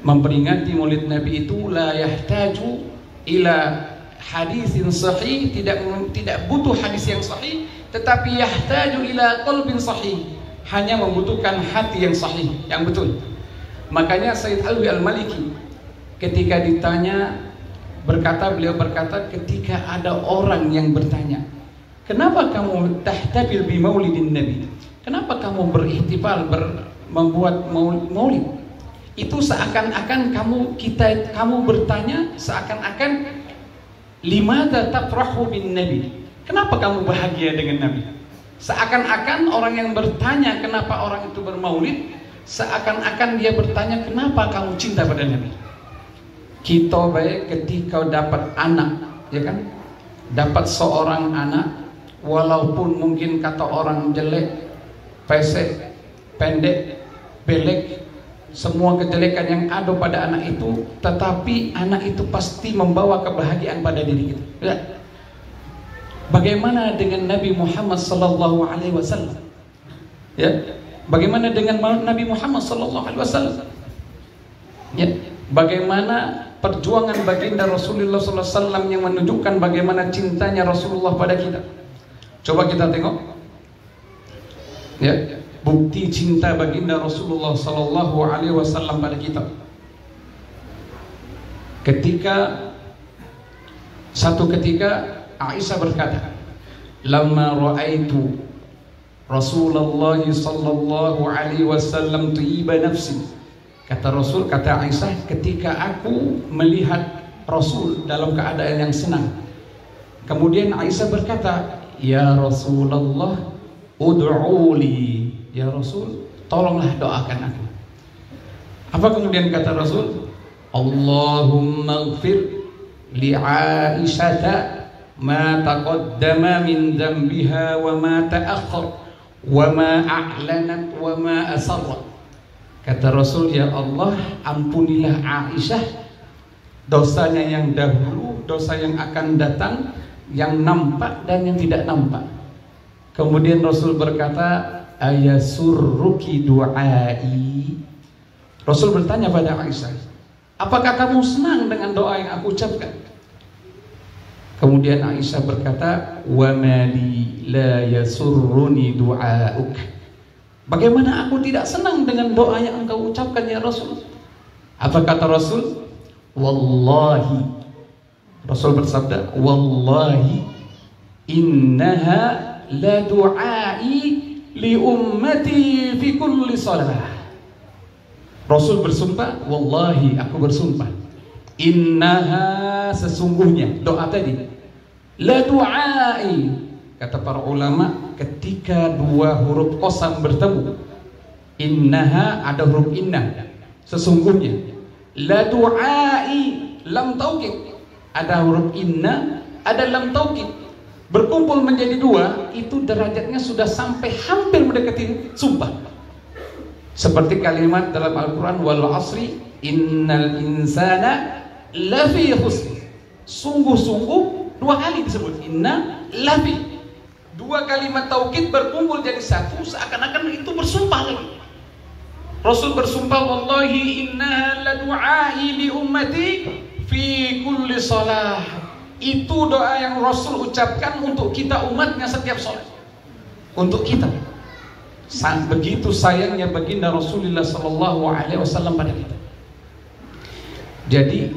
Speaker 4: memperingati Maulid Nabi itu la yahtaju ila hadisin sahih, tidak butuh hadis yang sahih, tetapi yahtaju ila qalbin sahih, hanya membutuhkan hati yang sahih, yang betul. Makanya Sayyid Alwi Al-Maliki ketika ditanya, beliau berkata, ketika ada orang yang bertanya, kenapa kamu tahtabil bi Maulidin Nabi? Kenapa kamu berihtifal, membuat maulid? Itu seakan-akan kamu bertanya, seakan-akan limadza tafrahu bin Nabi? Kenapa kamu bahagia dengan Nabi? Seakan-akan orang yang bertanya kenapa orang itu bermaulid, seakan-akan dia bertanya kenapa kamu cinta pada Nabi. Kita baik ketika dapat anak, ya kan? Dapat seorang anak, walaupun mungkin kata orang jelek, pesek, pendek, belek, semua kejelekan yang ada pada anak itu, tetapi anak itu pasti membawa kebahagiaan pada diri kita. Ya. Bagaimana dengan Nabi Muhammad sallallahu alaihi wasallam? Ya. Bagaimana dengan Nabi Muhammad sallallahu alaihi wasallam? Ya. Bagaimana perjuangan baginda Rasulullah sallallahu alaihi wasallam yang menunjukkan bagaimana cintanya Rasulullah pada kita? Coba kita tengok. Ya. Bukti cinta baginda Rasulullah sallallahu alaihi wasallam pada kita. Satu ketika Aisyah berkata, "Lamma ra'aitu Rasulullah sallallahu alaihi wasallam tayyiba nafsi." Kata Aisyah, ketika aku melihat Rasul dalam keadaan yang senang. Kemudian Aisyah berkata, "Ya Rasulullah, ud'uli." Ya Rasul, tolonglah doakan aku. Apa kemudian kata Rasul? Allahumma ighfir li Aisyata ma taqaddama min dhanbiha wa ma ta'akhkhar wa ma a'lanat wa ma asarrat. Kata Rasul, ya Allah, ampunilah Aisyah dosanya yang dahulu, dosa yang akan datang, yang nampak dan yang tidak nampak. Kemudian Rasul berkata, ayasurruki du'ai. Rasul bertanya pada Aisyah, apakah kamu senang dengan doa yang aku ucapkan? Kemudian Aisyah berkata, wa mali la yasurruni du'auk. Bagaimana aku tidak senang dengan doa yang engkau ucapkan ya Rasul? Apa kata Rasul? Wallahi, Rasul bersabda, wallahi innaha la du'ai li ummati fi kulli salah. Rasul bersumpah, wallahi, aku bersumpah, innaha, sesungguhnya doa tadi, la du'ai, kata para ulama, ketika dua huruf qasam bertemu, innaha, ada huruf inna, sesungguhnya, la du'ai, lam taukid, ada huruf inna, ada lam taukid, berkumpul menjadi dua, itu derajatnya sudah sampai hampir mendekati sumpah. Seperti kalimat dalam Al-Quran, wal asri innal insana lafi khusr. Sungguh-sungguh, dua kali disebut inna lafi. Dua kalimat taukid berkumpul jadi satu, seakan-akan itu bersumpah lagi. Rasul bersumpah, wallahi innaha la du'ai li ummati fi kulli salah. Itu doa yang Rasul ucapkan untuk kita umatnya setiap sholat. Untuk kita. Begitu sayangnya baginda Rasulullah sallallahu alaihi wasallam pada kita. Jadi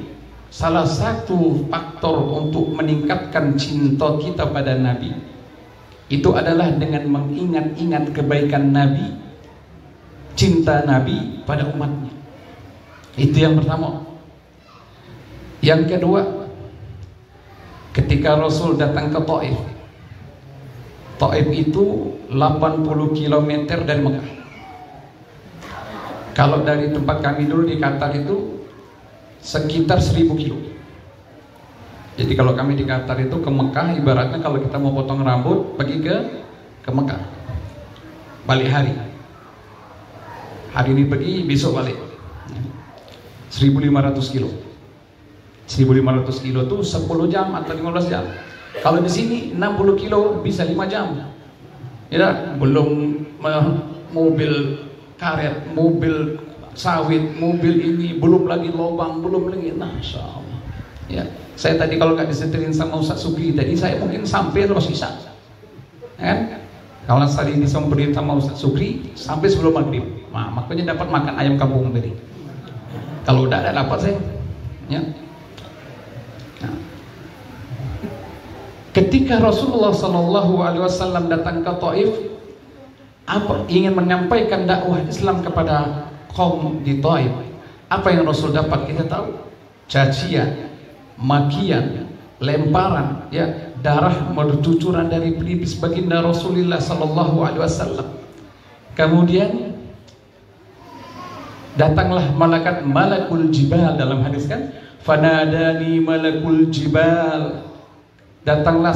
Speaker 4: salah satu faktor untuk meningkatkan cinta kita pada Nabi itu adalah dengan mengingat-ingat kebaikan Nabi, cinta Nabi pada umatnya. Itu yang pertama. Yang kedua, ketika Rasul datang ke Taif. Taif itu 80 km dari Mekah. Kalau dari tempat kami dulu di Qatar itu sekitar 1000 kilo. Jadi kalau kami di Qatar itu ke Mekah, ibaratnya kalau kita mau potong rambut pergi ke Mekah, balik hari ini pergi, besok balik. 1500 kilo. 1500 kilo itu 10 jam atau 15 jam. Kalau di sini 60 kilo bisa 5 jam. Ya, belum mobil karet, mobil sawit, mobil ini, belum lagi lubang, belum lagi. Masya Allah. Ya, saya tadi kalau nggak disetelin sama Ustaz Sugri tadi, saya mungkin sampai terus bisa. Kan? Kalau tadi disamperin sama Ustaz Sugri sampai sebelum maghrib. Nah, makanya dapat makan ayam kampung tadi. Kalau udah ada dapat saya. Ya. Nah. Ketika Rasulullah SAW datang ke Taif, ingin menyampaikan dakwah Islam kepada kaum di Taif, apa yang Rasul dapat kita tahu? Cacian, makian, lemparan, ya, darah bercucuran dari pelipis baginda Rasulullah SAW. Kemudian datanglah malakul jibal dalam hadis kan, fanadani malakul jibal. Datanglah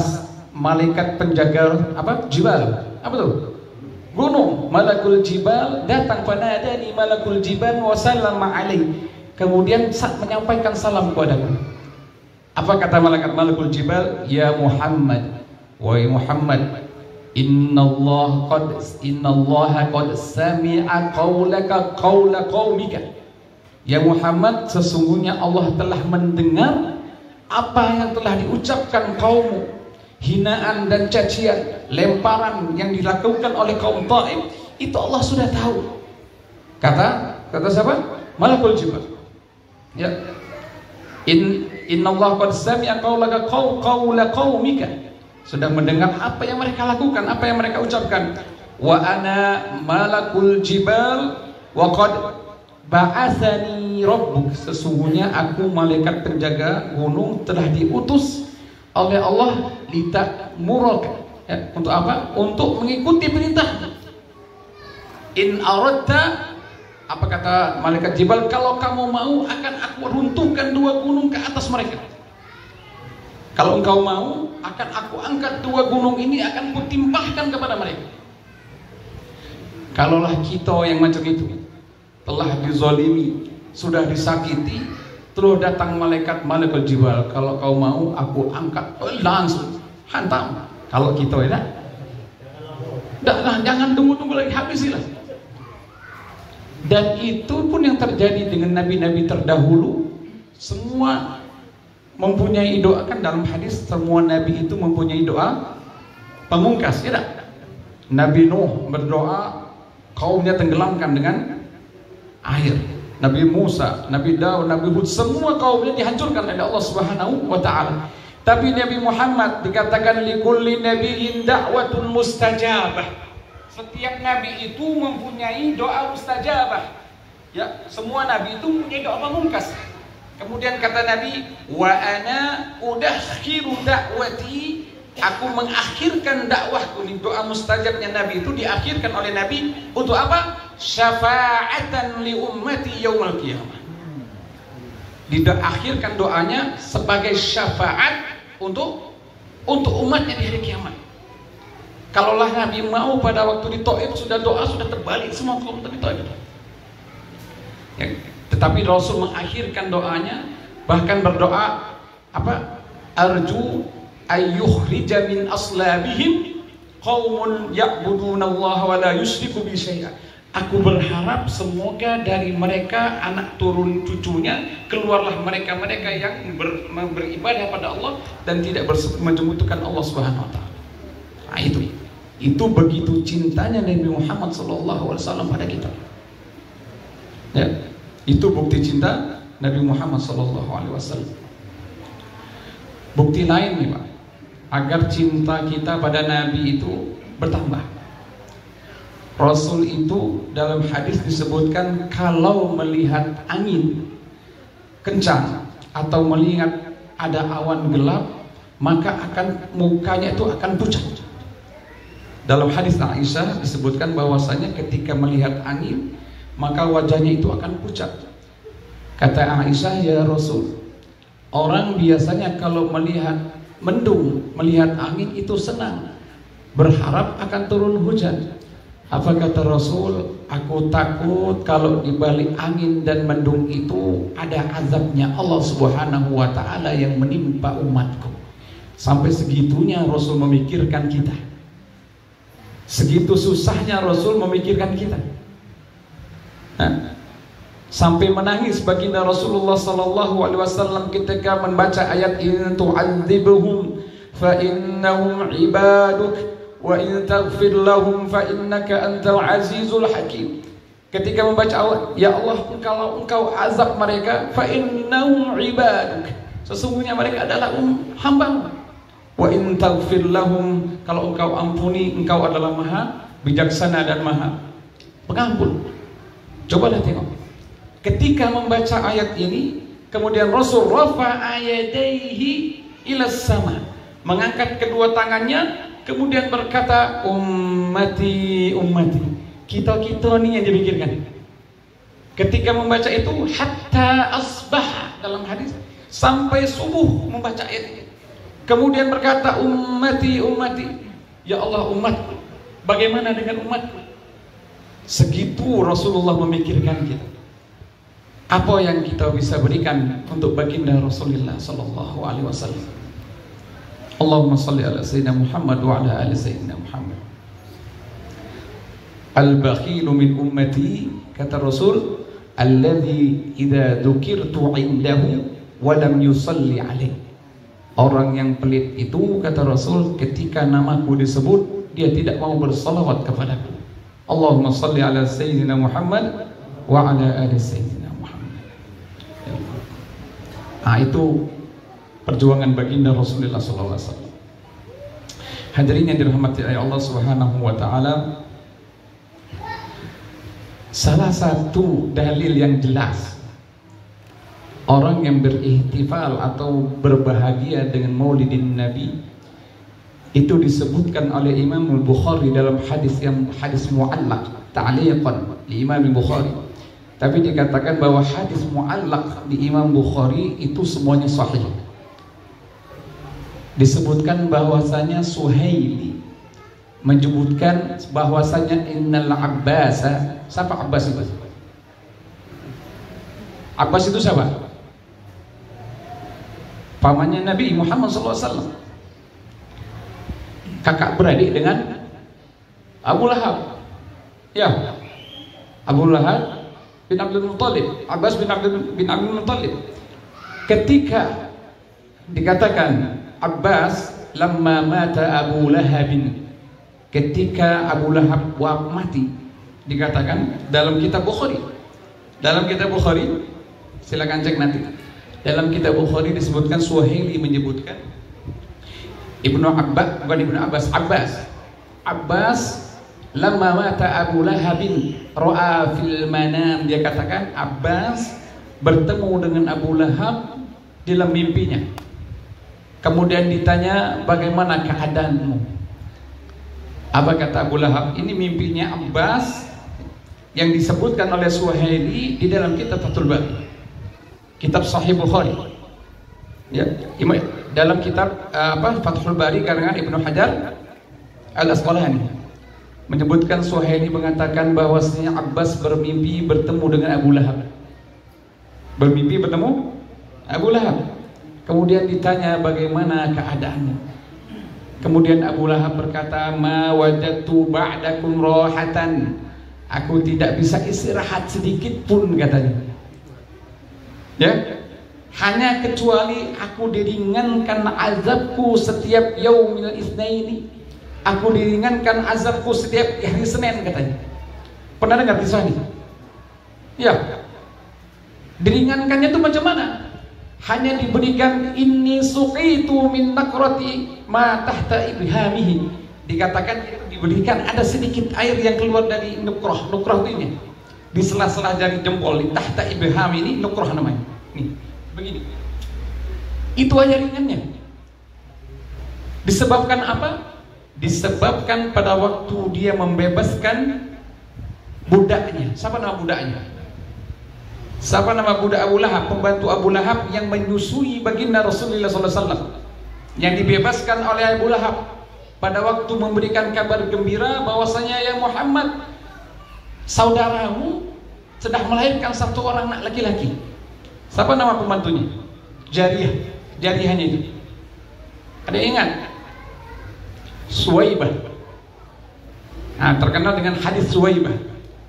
Speaker 4: malaikat penjaga apa? Jibal. Apa tuh? Gunung. Malakul jibal datang, fanadani malakul jibal wa sallama alaihi. Kemudian menyampaikan salam kepadaku. Apa kata malakul jibal? Ya Muhammad, wahai Muhammad, innallaha qad sami'a qaulaka qaula qaumika. Ya Muhammad, sesungguhnya Allah telah mendengar apa yang telah diucapkan kaummu, hinaan dan cacian, lemparan yang dilakukan oleh kaum Taif, itu Allah sudah tahu. Kata siapa? Malakul jibal. Ya. Innallaha qad sami'a qaulaka qaula qaumika. Sudah mendengar apa yang mereka lakukan, apa yang mereka ucapkan. Wa ana malakul jibal wa qad ba'atsani rabbuk. Sesungguhnya aku malaikat penjaga gunung telah diutus oleh Allah litakmuraka. Ya, untuk apa? Untuk mengikuti perintah. In aradta, apa kata malaikat jibal, kalau kamu mau akan aku runtuhkan 2 gunung ke atas mereka. Kalau engkau mau, akan aku angkat 2 gunung ini, akan kutimpahkan kepada mereka. Kalaulah kita yang macam itu, telah dizalimi, sudah disakiti, terus datang malaikat jibal, kalau kau mau aku angkat, langsung hantam. Kalau kita ya, jangan tunggu lagi, habisilah. Dan itu pun yang terjadi dengan nabi-nabi terdahulu. Semua mempunyai doa, kan dalam hadis semua nabi itu mempunyai doa pamungkas, ya tak? Nabi Nuh berdoa kaumnya tenggelamkan dengan air. Nabi Musa, Nabi Daud, Nabi Hud, semua kaumnya dihancurkan oleh Allah Subhanahu wa taala. Tapi Nabi Muhammad dikatakan likulli nabiyyin da'watun mustajabah. Setiap nabi itu mempunyai doa mustajabah. Ya, semua nabi itu mempunyai doa pamungkas. Kemudian kata Nabi, wa ana udakhiru da'wati, aku mengakhirkan dakwahku. Doa mustajabnya Nabi itu diakhirkan oleh Nabi untuk apa? Syafa'atan li ummati yaumil qiyamah. Diakhirkan doanya sebagai syafaat untuk umatnya di hari kiamat. Kalaulah Nabi mau pada waktu di Taif sudah doa sudah terbalik semua kaum di Taif. Ya, tetapi Rasul mengakhirkan doanya, bahkan berdoa apa? Arju ayyukhrija min aslabihim qaumun ya'budunallaha wa la yusyriku bi syai'a. Aku berharap semoga dari mereka anak turun cucunya keluarlah mereka-mereka yang beribadah pada Allah dan tidak menyekutukan Allah Subhanahu wa taala. Nah, itu begitu cintanya Nabi Muhammad SAW pada kita. Ya, itu bukti cinta Nabi Muhammad SAW. Bukti lain nih Pak, agar cinta kita pada Nabi itu bertambah. Rasul itu dalam hadis disebutkan kalau melihat angin kencang atau melihat ada awan gelap, maka mukanya itu akan pucat. Dalam hadis Aisyah disebutkan bahwasanya ketika melihat angin, maka wajahnya itu akan pucat. Kata Aisyah, ya Rasul, orang biasanya kalau melihat mendung, melihat angin itu senang, berharap akan turun hujan. Apa kata Rasul? Aku takut kalau di balik angin dan mendung itu ada azabnya Allah Subhanahu wa ta'ala yang menimpa umatku. Sampai segitunya Rasul memikirkan kita. Segitu susahnya Rasul memikirkan kita. Sampai menangis baginda Rasulullah sallallahu alaihi wasallam ketika membaca ayat in tu'adzibhum fa innahum ibaduk wa in taghfir lahum fa innaka antal azizul hakim. Ketika membaca ya Allah, kalau engkau azab mereka, fa innahum ibaduk, sesungguhnya mereka adalah hamba-Mu. Wa in taghfir lahum, kalau engkau ampuni, engkau adalah maha bijaksana dan maha pengampun. Cobalah tengok. Ketika membaca ayat ini, kemudian Rasul rafa ayataihi ila sama, mengangkat kedua tangannya, kemudian berkata ummati ummati. Kita nih yang dipikirkan. Ketika membaca itu hatta asbah, dalam hadis sampai subuh membaca ayat ini. Kemudian berkata ummati ummati, ya Allah umatku, bagaimana dengan umatku? Segitu Rasulullah memikirkan kita. Apa yang kita bisa berikan untuk baginda Rasulullah sallallahu alaihi wasallam? Allahumma salli ala sayyidina Muhammad wa ala ali sayyidina Muhammad. Al-bakhilu min ummati, kata Rasul, alladhi idza dzukirtu indahu wa lam yusalli alaih. Orang yang pelit itu, kata Rasul, ketika namaku disebut dia tidak mau bersalawat kepadaku. Allahumma salli ala sayyidina Muhammad wa ala ali sayyidina. Itu perjuangan baginda Rasulullah SAW. Hadirin yang dirahmati oleh Allah Subhanahu wa ta'ala, salah satu dalil yang jelas orang yang berihtifal atau berbahagia dengan maulidin Nabi itu disebutkan oleh Imam Al-Bukhari dalam hadis mu'allaq ta'liqan li Imam Al-Bukhari. Tapi dikatakan bahwa hadis mu'allaq di Imam Bukhari itu semuanya sahih. Disebutkan bahwasanya Suhaili menyebutkan bahwasanya innal Abbasa, siapa Abbas itu? Abbas itu siapa? Pamannya Nabi Muhammad SAW, kakak beradik dengan Abu Lahab. Ya, Abu Lahab bin Abdul Muttalib, Abbas bin Abdul Muttalib. Ketika dikatakan Abbas lamma mata Abu Lahab, ketika Abu Lahab mati, dikatakan dalam kitab Bukhari. Dalam kitab Bukhari, silakan cek nanti. Dalam kitab Bukhari disebutkan, Suhaili menyebutkan Abbas lamma mata Abu Lahabin ra'a fil manam, dia katakan Abbas bertemu dengan Abu Lahab dalam mimpinya. Kemudian ditanya, bagaimana keadaanmu? Apa kata Abu Lahab? Ini mimpinya Abbas yang disebutkan oleh Suhaili di dalam kitab Fathul Bari, kitab Sahih Bukhari. Ya, dalam kitab Fathul Bari karangan Ibnu Hajar Al-Asqalani menyebutkan Suhaili mengatakan bahwasanya Abbas bermimpi bertemu dengan Abu Lahab. Bermimpi bertemu Abu Lahab. Kemudian ditanya, bagaimana keadaanmu? Kemudian Abu Lahab berkata, ma wajadtu ba'dakum rohatan, aku tidak bisa istirahat sedikit pun, katanya. Ya, hanya kecuali aku diringankan azabku setiap yaumil itsnaini. Aku diringankan azabku setiap hari Senin, katanya. Pernah dengar kisah ini? Ya. Diringankannya itu macam mana? Hanya diberikan inni suqitu min nakrati ma tahta ibhamihi. Dikatakan diberikan ada sedikit air yang keluar dari nukrah. Nukrah itu ini di sela-sela jari jempol, di tahta ibham ini nukrah namanya. Nih, begini. Itu aja ringannya. Disebabkan apa? Disebabkan pada waktu dia membebaskan budaknya. Siapa nama budaknya? Siapa nama budak Abu Lahab? Pembantu Abu Lahab yang menyusui baginda Rasulullah SAW, yang dibebaskan oleh Abu Lahab pada waktu memberikan kabar gembira bahwasanya ya Muhammad, saudaramu sedang melahirkan satu orang anak laki-laki. Siapa nama pembantunya? Jariyah. Jariyahnya itu, ada yang ingat? Suwaibah. Nah, terkenal dengan hadis Suwaibah.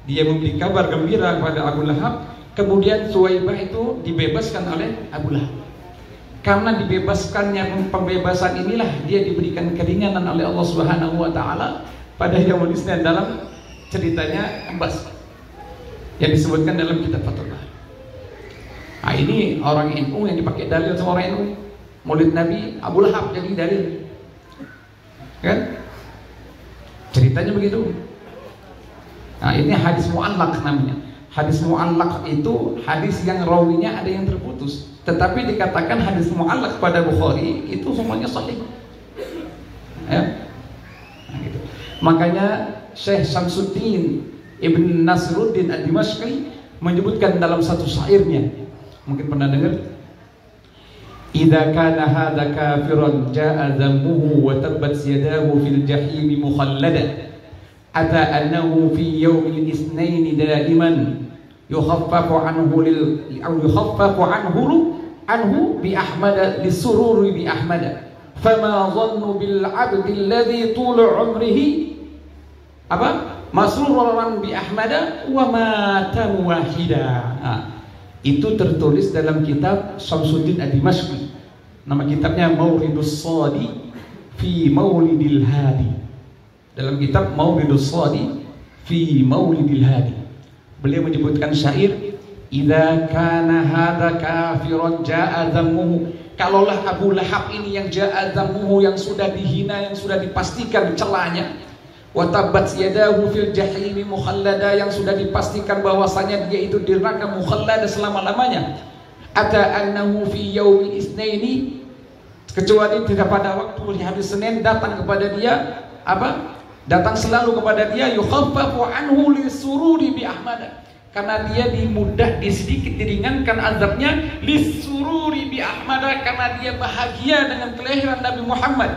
Speaker 4: Dia memberi kabar gembira kepada Abu Lahab, kemudian Suwaibah itu dibebaskan oleh Abu Lahab. Karena dibebaskannya, pembebasan inilah dia diberikan keringanan oleh Allah Subhanahu wa taala pada yaumul Isnin dalam ceritanya Embas yang disebutkan dalam kitab Fathul Bari. Nah, ini orang NU yang dipakai dalil sama orang NU. Maulid Nabi Abu Lahab jadi dalil. Kan? Ceritanya begitu. Nah, ini hadis mu'allaq namanya. Hadis mu'allaq itu hadis yang rawinya ada yang terputus, tetapi dikatakan hadis mu'allaq pada Bukhari itu semuanya sahih. Ya. Nah, gitu. Makanya Syekh Syamsuddin Ibn Nasruddin Ad-Dimashqi menyebutkan dalam satu syairnya, mungkin pernah dengar, idza kana hadza kafiran jaa dhammuhu wa tabbat yadahu fil jahim mukhallada ata annahu fi yaumil isnain daiman yukhaffafu anhu bi ahmada lisururi bi ahmada fama dhannu bil abdi alladhi tul umrihi masruran bi ahmada wa mata muwahhida. Itu tertulis dalam kitab Syamsuddin Ad-Dimashqi. Nama kitabnya Mauridus Shadi fi Maulidil Hadi. Dalam kitab Mauridus Shadi fi Maulidil Hadi, beliau menyebutkan syair, idza kana hadza kafiran jaa dhammuhu. Kalaulah Abu Lahab ini yang jaa dhammuhu, yang sudah dihina, yang sudah dipastikan celanya, wa tabbat yadahu fil jahimi mukhallada, yang sudah dipastikan bahwasanya dia itu di neraka mukhallada selama-lamanya, ata annahu fi yaumil isnaini, kecuali tidak pada waktu hari Senin datang kepada dia datang selalu kepada dia, yukhaffafu anhu lisururi bi ahmada, karena dia sedikit diringankan azabnya, lisururi bi ahmada, karena dia bahagia dengan kelahiran Nabi Muhammad.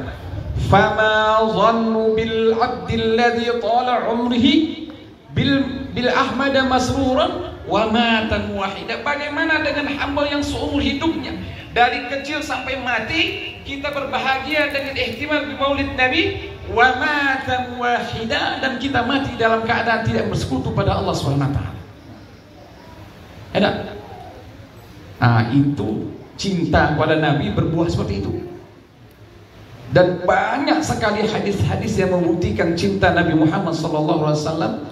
Speaker 4: Fama dhannu bil abdi alladhi tala umrihi bil ahmada masruran wa mata muwahhida. Bagaimana dengan hamba yang seumur hidupnya dari kecil sampai mati kita berbahagia dengan ihtimal di Maulid Nabi, wa mata muwahhida, dan kita mati dalam keadaan tidak bersekutu pada Allah Subhanahu wa taala. Enak. Nah, itu cinta kepada Nabi berbuah seperti itu. Dan banyak sekali hadis-hadis yang membuktikan cinta Nabi Muhammad SAW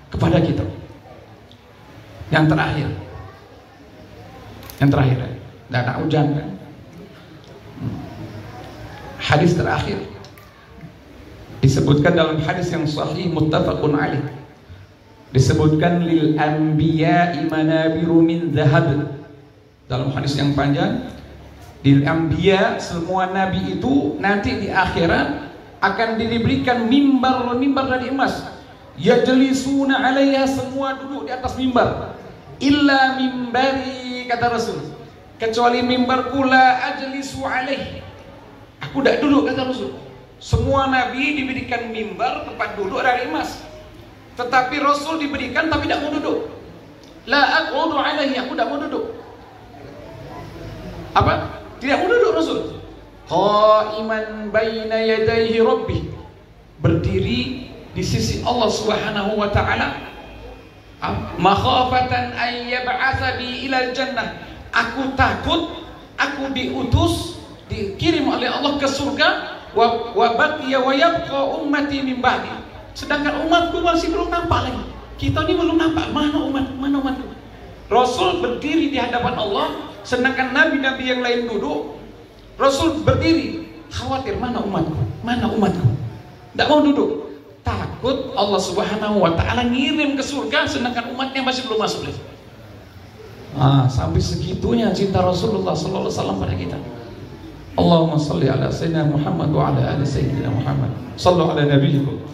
Speaker 4: kepada kita. Yang terakhir, tidak ada hujan kan? Hadis terakhir disebutkan dalam hadis yang sahih muttafaqun alaih. Disebutkan lil anbiya'i manabiru min dhahab. Dalam hadis yang panjang, lil anbiya, semua nabi itu nanti di akhirat akan diberikan mimbar dari emas. Yajlisuna 'alaiha, semua duduk di atas mimbar. Illa mimbari, kata Rasul, kecuali mimbarku la ajlisu 'alaihi, aku tidak duduk, kata Rasul. Semua nabi diberikan mimbar, tempat duduk dari emas, tetapi Rasul diberikan tapi tidak mau duduk. La aqudu 'alaihi, aku tidak mau duduk. Tidak mau duduk Rasul. Qa'iman baina yadayhi rabbih, berdiri di sisi Allah Subhanahu wa taala. Makhafatan an yab'atsa bi ilal jannah, aku takut aku diutus, dikirim oleh Allah ke surga. Wa baqiya wa yabqa ummati min ba'di, sedangkan umatku masih belum nampak lagi. Kita ini belum nampak, mana umatku. Rasul berdiri di hadapan Allah, sedangkan nabi-nabi yang lain duduk. Rasul berdiri, khawatir mana umatku, tidak mau duduk, takut Allah Subhanahu wa taala ngirim ke surga, sedangkan umatnya masih belum masuk lagi. Sampai segitunya cinta Rasulullah sallallahu alaihi wasallam pada kita. Allahumma salli ala sayyidina Muhammad wa ala ali sayyidina Muhammad. Sallu ala nabiyyikum.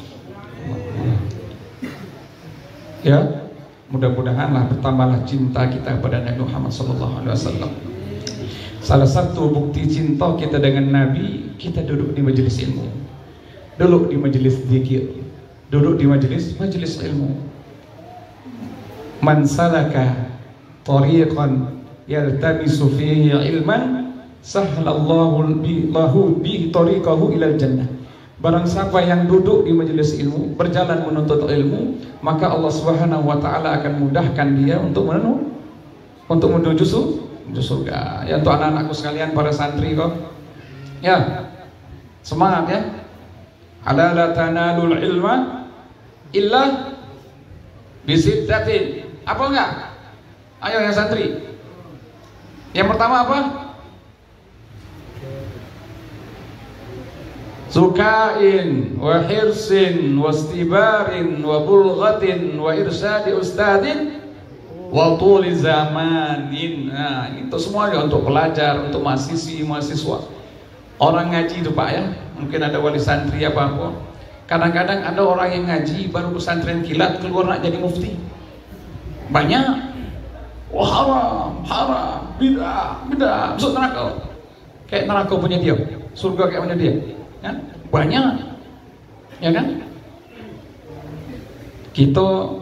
Speaker 4: Ya, Mudah-mudahanlah bertambahlah cinta kita kepada Nabi Muhammad SAW. Salah satu bukti cinta kita dengan Nabi, kita duduk di majelis ilmu, duduk di majelis zikir, duduk di majelis ilmu. Man salaka tariqan yaltamisu fihi ilman sahhalallahu lahu bihi tariqahu ilal jannah. Barang siapa yang duduk di majelis ilmu, berjalan menuntut ilmu, maka Allah Subhanahu wa taala akan mudahkan dia untuk menuju surga. Ya, untuk anak-anakku sekalian, para santri kok. Ya. Semangat ya. Ala la tanalul ilma illa bisittatin. Apa enggak? Ayo yang santri. Yang pertama apa? Sukain wa hirsin wa istibarin wa bulghatin wa irsyadi ustadin wa tuli zamanin. Nah, itu semua ya untuk pelajar, untuk mahasiswa. Orang ngaji itu Pak ya. Mungkin ada wali santri apa-apa. Kadang-kadang ada orang yang ngaji baru pesantren kilat keluar nak jadi mufti. Banyak. Wah, haram, bid'ah, masuk neraka. Kayak neraka punya dia, surga kayak punya dia. Kan? Banyak, ya kan? Kita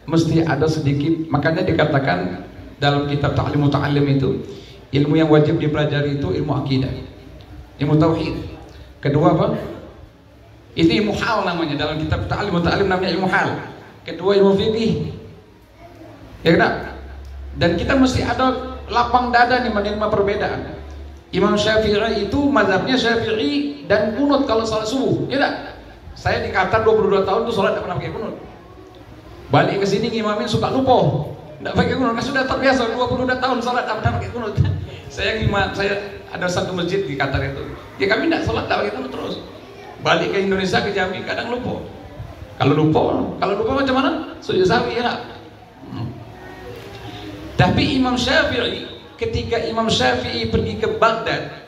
Speaker 4: mesti ada sedikit, makanya dikatakan dalam kitab Ta'lim Muta'allim itu, ilmu yang wajib dipelajari itu ilmu akidah, ilmu tauhid. Kedua apa? Ini ilmu hal namanya, dalam kitab Ta'lim Muta'allim namanya ilmu hal. Kedua ilmu fikih, ya kan? Dan kita mesti ada lapang dada nih menerima perbedaan. Imam Syafi'i itu mazhabnya Syafi'i dan kunut kalau salat subuh, ya tak? Saya di Qatar 22 tahun tuh salat tidak pernah pakai kunut. Balik ke sini ngimamin suka lupa, tidak pakai kunut. Kan sudah terbiasa 22 tahun salat tidak pernah pakai kunut. Saya ada satu masjid di Qatar itu, ya kami tidak salat tidak pakai kunut terus. Balik ke Indonesia ke Jambi kadang lupa. Kalau lupa macam mana? Sujud sahwi ya. Tapi Imam Syafi'i, ketika Imam Syafi'i pergi ke Baghdad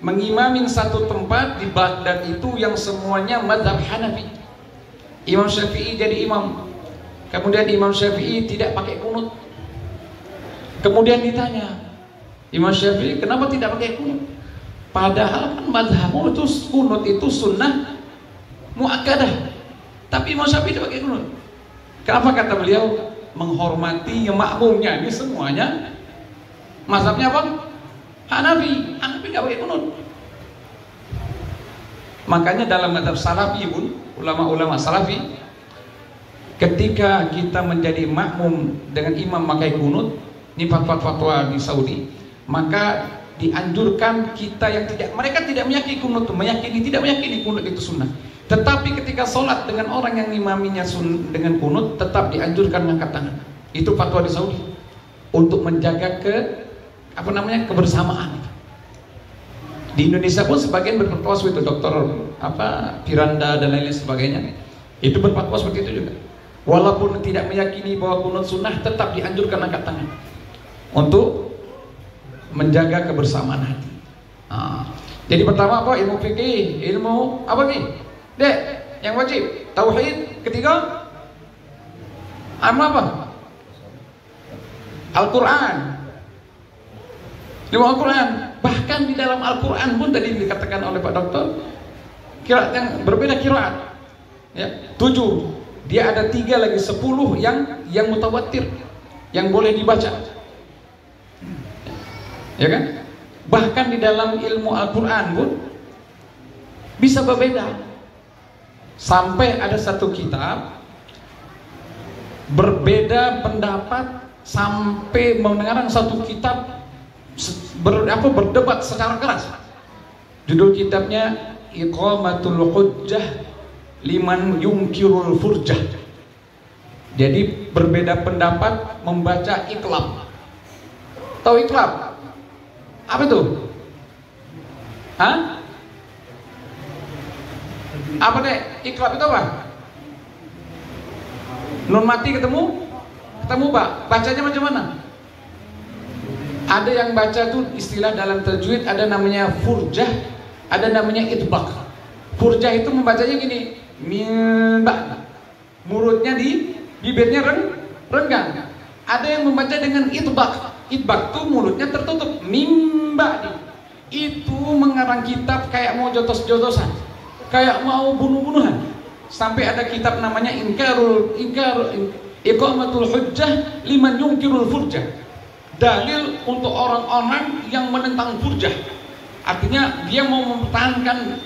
Speaker 4: mengimamin satu tempat di Baghdad itu yang semuanya mazhab Hanafi, Imam Syafi'i jadi imam. Kemudian Imam Syafi'i tidak pakai kunut. Kemudian ditanya, Imam Syafi'i kenapa tidak pakai kunut? Padahal kan mazhabmu itu kunut itu sunnah muakkadah, tapi Imam Syafi'i tidak pakai kunut. Kenapa? Kata beliau, menghormati makmumnya. Ini semuanya mazhabnya apa? Hanafi nggak pakai kunut. Makanya dalam mazhab Salafi pun, ulama-ulama Salafi, ketika kita menjadi makmum dengan imam pakai kunut, ini fatwa di Saudi, maka dianjurkan kita yang mereka tidak meyakini kunut, tidak meyakini kunut itu sunnah. Tetapi ketika sholat dengan orang yang imaminya dengan kunut, tetap dianjurkan mengangkat tangan. Itu fatwa di Saudi untuk menjaga kebersamaan. Di Indonesia pun sebagian berfatwa seperti itu, Dokter Piranda dan lain-lain sebagainya. Itu berfatwa seperti itu juga. Walaupun tidak meyakini bahwa kunut sunnah, tetap dianjurkan angkat tangan untuk menjaga kebersamaan hati. Jadi pertama apa? Ilmu fikih, ilmu apa nih? Dek, yang wajib tauhid. Ketiga apa? Al-Quran. Ilmu Al-Quran. Bahkan di dalam Al-Quran pun tadi dikatakan oleh Pak Dokter, qiraat yang berbeda qiraat. Ya, 7. Dia ada 3 lagi 10 yang mutawatir, yang boleh dibaca. Ya kan? Bahkan di dalam ilmu Al-Quran pun bisa berbeda. Sampai ada satu kitab berbeda pendapat, sampai mengarang satu kitab berdebat secara keras. Judul kitabnya Iqamatul Hujjah Liman Yungkirul Furjah. Jadi berbeda pendapat membaca iklab. Tahu iklab? Apa itu? Apa deh? Iklab itu apa? Nun mati ketemu Pak. Bacanya macam mana? Ada yang baca tuh istilah dalam tajwid, ada namanya furjah, ada namanya itbaq. Furjah itu membacanya gini, min ba. Mulutnya di bibirnya renggang. Ada yang membaca dengan itbaq. Itbaq itu mulutnya tertutup. Mimba itu mengarang kitab kayak mau jotos-jotosan, kayak mau bunuh-bunuhan. Sampai ada kitab namanya Iqamatul Hujjah liman yunkirul furjah. Dalil untuk orang-orang yang menentang furjah. Artinya dia mau mempertahankan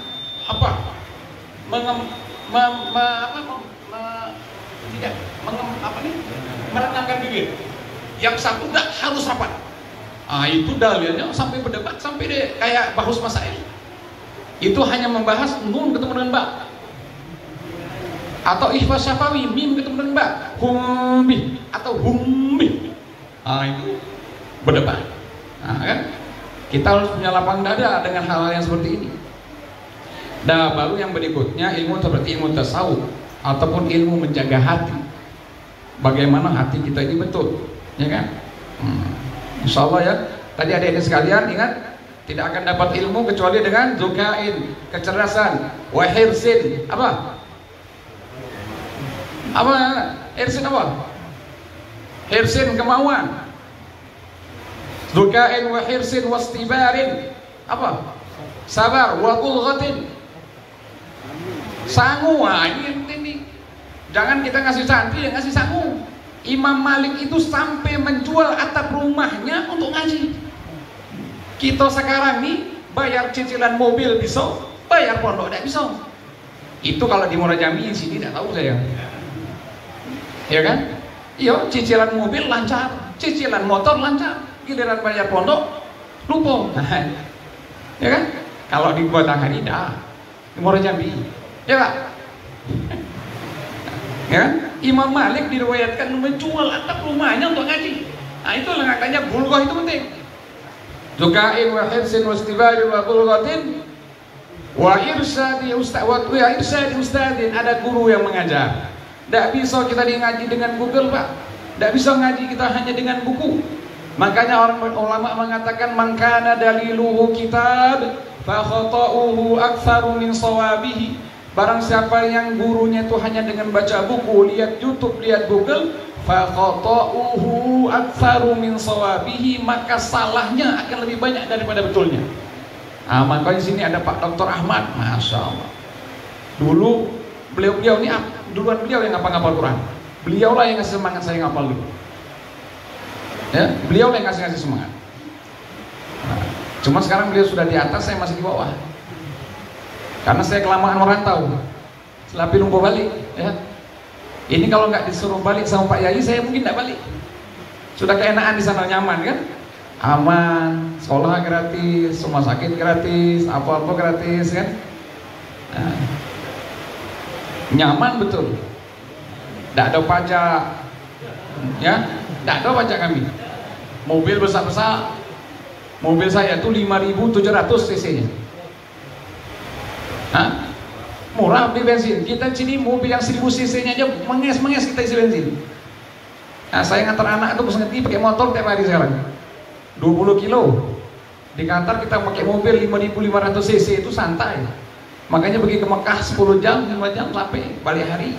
Speaker 4: merendahkan bibir. Yang satu enggak harus rapat. Itu dalilnya sampai berdebat sampai deh kayak bahus masail. Itu hanya membahas nun ketemu dengan ba. Atau ikhfa syafawi mim ketemu dengan ba. Humbi atau humbi. Itu berdebat. Kan? Kita harus punya lapang dada dengan hal-hal yang seperti ini. Nah, baru yang berikutnya ilmu seperti ilmu tasawuf ataupun ilmu menjaga hati. Bagaimana hati kita ini betul, ya kan? Insya Allah ya. Tadi adik-adik sekalian ingat, tidak akan dapat ilmu kecuali dengan zukain, kecerdasan, wahirsin, apa? Hirsin apa? Hirsin kemauan. Zukain wa hirsin wastibarin, apa? Sabar wa qulghatin. Sangu. Ini jangan kita ngasih santri yang ngasih sangu. Imam Malik itu sampai menjual atap rumahnya untuk ngaji. Kita sekarang nih bayar cicilan mobil bisa, bayar pondok tidak bisa. Itu kalau di Muara Jambi sini tidak tahu saya. Ya kan? Iya, cicilan mobil lancar, cicilan motor lancar. Giliran bayar pondok lupa. Ya kan? Kalau di Batanghari dah, di Muara Jambi, ya Pak. Ya kan? Imam Malik diriwayatkan menjual atap rumahnya untuk ngaji. Itu makanya bulghah itu penting. Zukain wa hirsin wa istibari wa bulghatin wa irsadi ustadin. Ada guru yang mengajar. Tidak bisa kita ngaji dengan Google, Pak. Tidak bisa ngaji kita hanya dengan buku. Makanya orang ulama mengatakan man kana daliluhu kitab fa khata'uhu aktsaru min shawabihi. Barang siapa yang gurunya itu hanya dengan baca buku, lihat YouTube, lihat Google, fa khata'uhu aktsaru min shawabihi, maka salahnya akan lebih banyak daripada betulnya. Maka di sini ada Pak Dr. Ahmad, Masya Allah. Dulu beliau ini duluan beliau yang ngapal Quran. Beliau lah yang ngasih semangat saya ngapal dulu. Ya, beliau yang ngasih semangat. Cuma sekarang beliau sudah di atas, saya masih di bawah. Karena saya kelamaan merantau. Setelah pindah balik, ya. Ini kalau nggak disuruh balik sama Pak Yai, saya mungkin nggak balik. Sudah keenaan di sana, nyaman kan? Aman, sekolah gratis, rumah sakit gratis, apa-apa gratis kan? Nyaman betul. Nggak ada pajak, ya? Nggak ada pajak kami. Mobil besar-besar. Mobil saya tuh 5.700 cc-nya. Murah beli bensin. Kita sini mobil yang 1.000 cc-nya aja menges kita isi bensin. Saya ngantar anak tuh ngerti pakai motor tiap hari sekarang. 20 kilo. Di kantor kita pakai mobil 5.500 cc itu santai. Makanya pergi ke Mekah 10 jam, 5 jam sampai balik hari.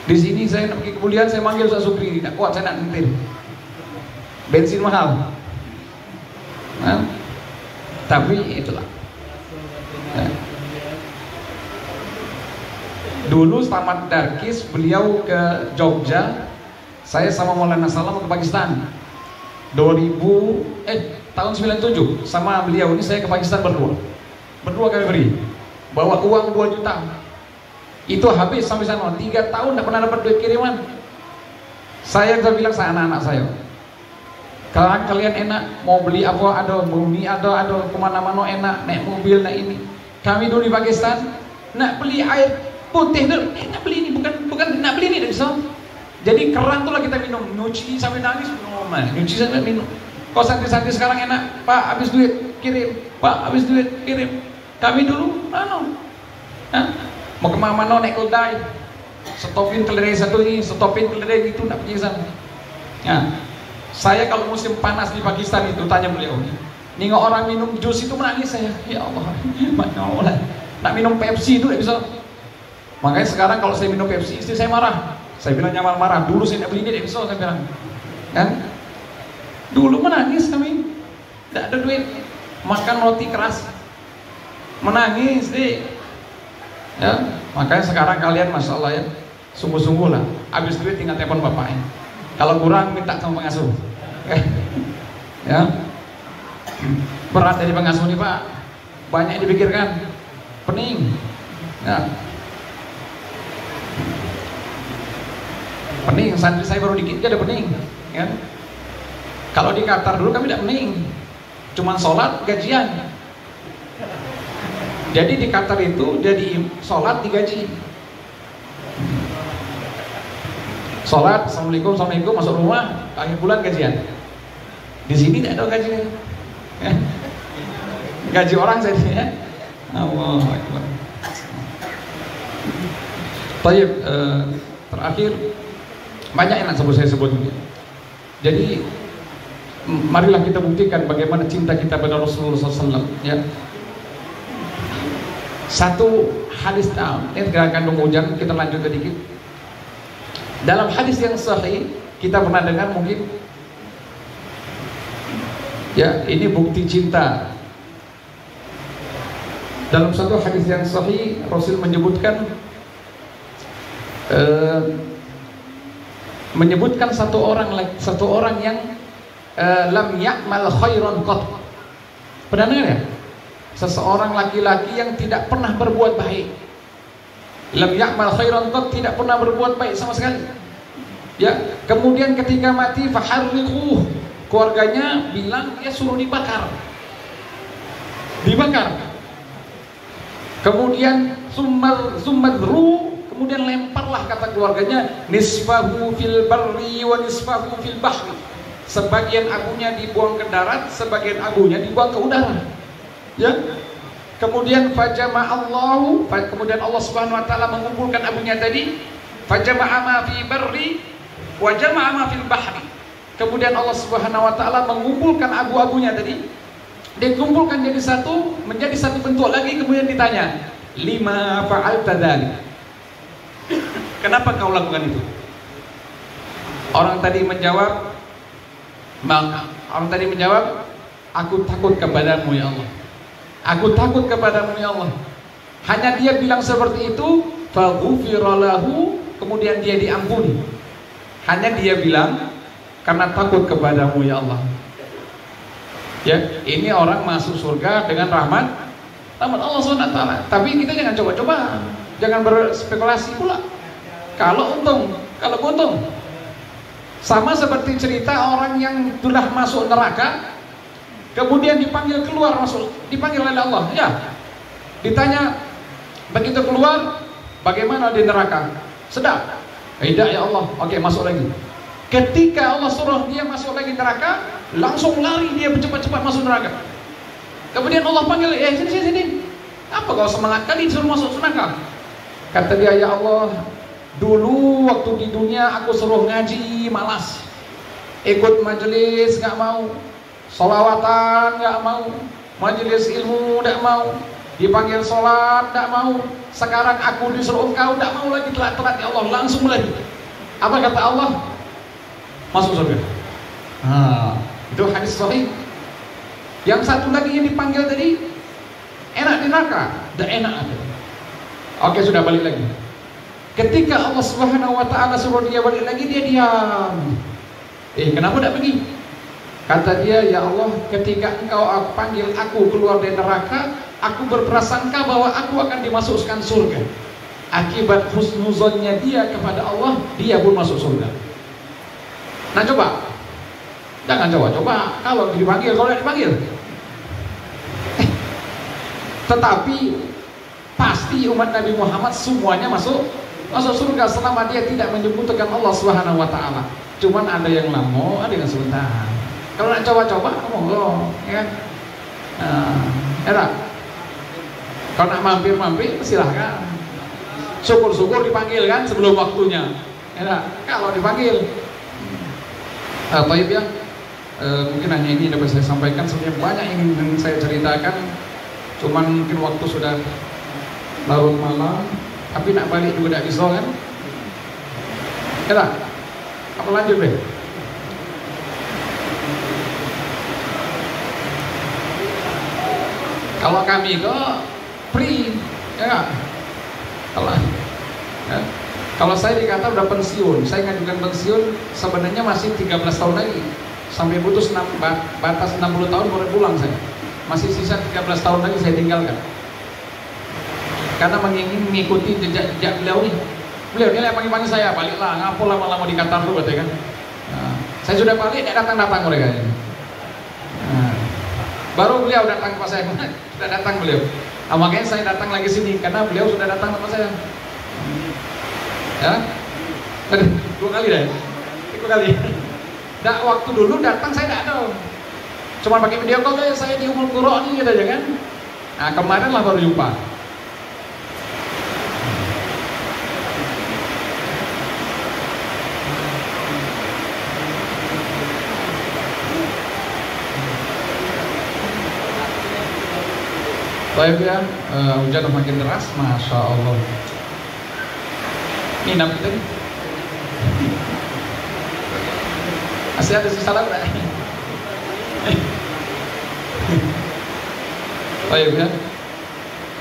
Speaker 4: Di sini saya nak pergi ke kuliah, saya manggil Ustaz Sukri, tidak kuat saya nak nyetir. Bensin mahal. Tapi itulah. Dulu tamat Darkis, beliau ke Jogja, saya sama Maulana Salam ke Pakistan. Tahun 97 sama beliau ini saya ke Pakistan berdua kami pergi. Bawa uang 2 juta. Itu habis sampai sana 3 tahun tidak pernah dapat duit kiriman. Saya bilang sama anak-anak saya, kalau kalian enak mau beli apa ada, bumi ada kemana-mana enak, naik mobil naik ini. Kami dulu di Pakistan nak beli air putih dulu, nak beli ini bukan nak beli ini tidak bisa. Jadi keran tuh lah kita minum, nyuci sampai nangis minum, nyuci sampai minum. Kau santri-santri sekarang enak, Pak habis duit kirim, Pak habis duit kirim. Kami dulu, mau kemana-mana naik keldai, stopin keledai satu ini, stopin keledai itu nak pergi sana. Saya kalau musim panas di Pakistan itu tanya beliau, nengok orang minum jus itu menangis saya, ya Allah, nak minum Pepsi itu tidak bisa. Makanya sekarang kalau saya minum Pepsi, istri saya marah. Saya bilang Jamal marah, dulu saya tidak beli ini, besok saya bilang, kan? Dulu menangis kami, tidak ada duit, makan roti keras, menangis deh. Ya, makanya sekarang kalian masya Allah ya, sungguh-sungguh lah. Habis duit tinggal telepon bapaknya. Kalau kurang minta sama pengasuh. Ya, berat dari pengasuh nih Pak, banyak yang dipikirkan, pening. Ya. Pening, santri saya baru dikit aja ada pening, kan? Kalau di Qatar dulu kami tidak pening, cuman sholat gajian. Jadi di Qatar itu jadi sholat digaji. Sholat, assalamualaikum, assalamualaikum, masuk rumah, akhir bulan gajian. Di sini tidak ada gajinya. Gaji orang saya ya. Allahu Akbar. Baik, terakhir banyak yang saya sebut. Jadi marilah kita buktikan bagaimana cinta kita pada Rasulullah SAW. Ya. Satu hadis ini gerakan hujan, kita lanjut sedikit. Dalam hadis yang sahih kita pernah dengar mungkin. Ya, ini bukti cinta. Dalam satu hadis yang sahih Rasul menyebutkan satu orang yang lam ya'mal khairan qat. Pernah dengar ya? Seseorang laki-laki yang tidak pernah berbuat baik. Lam ya'mal khairan qat, tidak pernah berbuat baik sama sekali. Ya, kemudian ketika mati faharriquh, keluarganya bilang dia suruh dibakar. Dibakar. Kemudian summadru, kemudian lemparlah kata keluarganya, nisfahu fil barri wa nisfahu fil bahri. Sebagian abunya dibuang ke darat, sebagian abunya dibuang ke udara. Ya. Kemudian kemudian Allah Subhanahu wa taala mengumpulkan abunya tadi, fajama'a ma fi barri wa jama'a ma fil bahri. Kemudian Allah Subhanahu wa taala mengumpulkan abu-abunya tadi, dikumpulkan menjadi satu bentuk lagi, kemudian ditanya, lima fa'alta dzalik? Kenapa kau lakukan itu? Orang tadi menjawab, aku takut kepadamu ya Allah. Aku takut kepadamu ya Allah. Hanya dia bilang seperti itu, faghufira lahu, kemudian dia diampuni. Hanya dia bilang karena takut kepadamu ya Allah. Ya, ini orang masuk surga dengan rahmat Allah SWT. Tapi kita jangan coba-coba, jangan berspekulasi pula. Kalau untung, sama seperti cerita orang yang sudah masuk neraka, kemudian dipanggil keluar, dipanggil oleh Allah. Ya, ditanya begitu keluar, bagaimana di neraka? Sedap? Tidak ya Allah. Oke, masuk lagi. Ketika Allah suruh dia masuk lagi neraka, langsung lari dia cepat-cepat masuk neraka. Kemudian Allah panggil, sini. Apa kau semangat kali disuruh masuk neraka? Kata dia, ya Allah, dulu waktu di dunia aku suruh ngaji malas, ikut majelis gak mau, sholawatan gak mau, majelis ilmu gak mau, dipanggil sholat gak mau. Sekarang aku disuruh engkau gak mau lagi, telat ya Allah, langsung lagi. Apa kata Allah? Masuk surga. Itu hadis sahih. Yang satu lagi yang dipanggil tadi enak di neraka, udah enak ada. Oke, sudah balik lagi. Ketika Allah Subhanahu wa taala suruh dia balik lagi, dia diam. Kenapa tidak pergi? Kata dia, ya Allah, ketika engkau panggil aku keluar dari neraka, aku berprasangka bahwa aku akan dimasukkan surga. Akibat husnuzonnya dia kepada Allah, dia pun masuk surga. Nah coba, jangan coba-coba kalau dipanggil, kalau tidak dipanggil. Tetapi pasti umat Nabi Muhammad semuanya masuk surga selama dia tidak menyebutkan Allah Subhanahu wa taala. Cuman ada yang lama, ada yang sebentar. Kalau nak coba-coba, monggo, ya kan? Kalau nak mampir, silahkan. Syukur-syukur dipanggil kan sebelum waktunya. Kalau dipanggil, baik ya. Mungkin hanya ini dapat saya sampaikan. Sebenarnya banyak yang ingin saya ceritakan, cuman mungkin waktu sudah larut malam. Tapi nak balik juga tidak bisa kan. Kita apa lanjut deh? Kalau kami kok free, ya. Kalau saya dikata udah pensiun, saya ngajukan pensiun sebenarnya masih 13 tahun lagi. Sampai putus batas 60 tahun baru pulang saya. Masih sisa 13 tahun lagi saya tinggalkan. Karena mengikuti jejak beliau nih. Beliau ini panggil saya, baliklah, ngapo lama-lama di Qatar tuh katanya kan. Nah, saya sudah balik, dia datang mereka ini. Nah, baru beliau datang ke saya, sudah datang beliau. Nah, makanya saya datang lagi sini karena beliau sudah datang ke saya. Ya, 2 kali deh, 3 kali. Nah, waktu dulu datang saya tidak ada, cuma pakai video call saya di Ummul Qura nih gitu aja kan. Nah, kemarin lah baru jumpa. Baik ya, hujan makin deras, masya Allah. Minum kita nih. Masih ada sisa lagi nggak? Baik ya.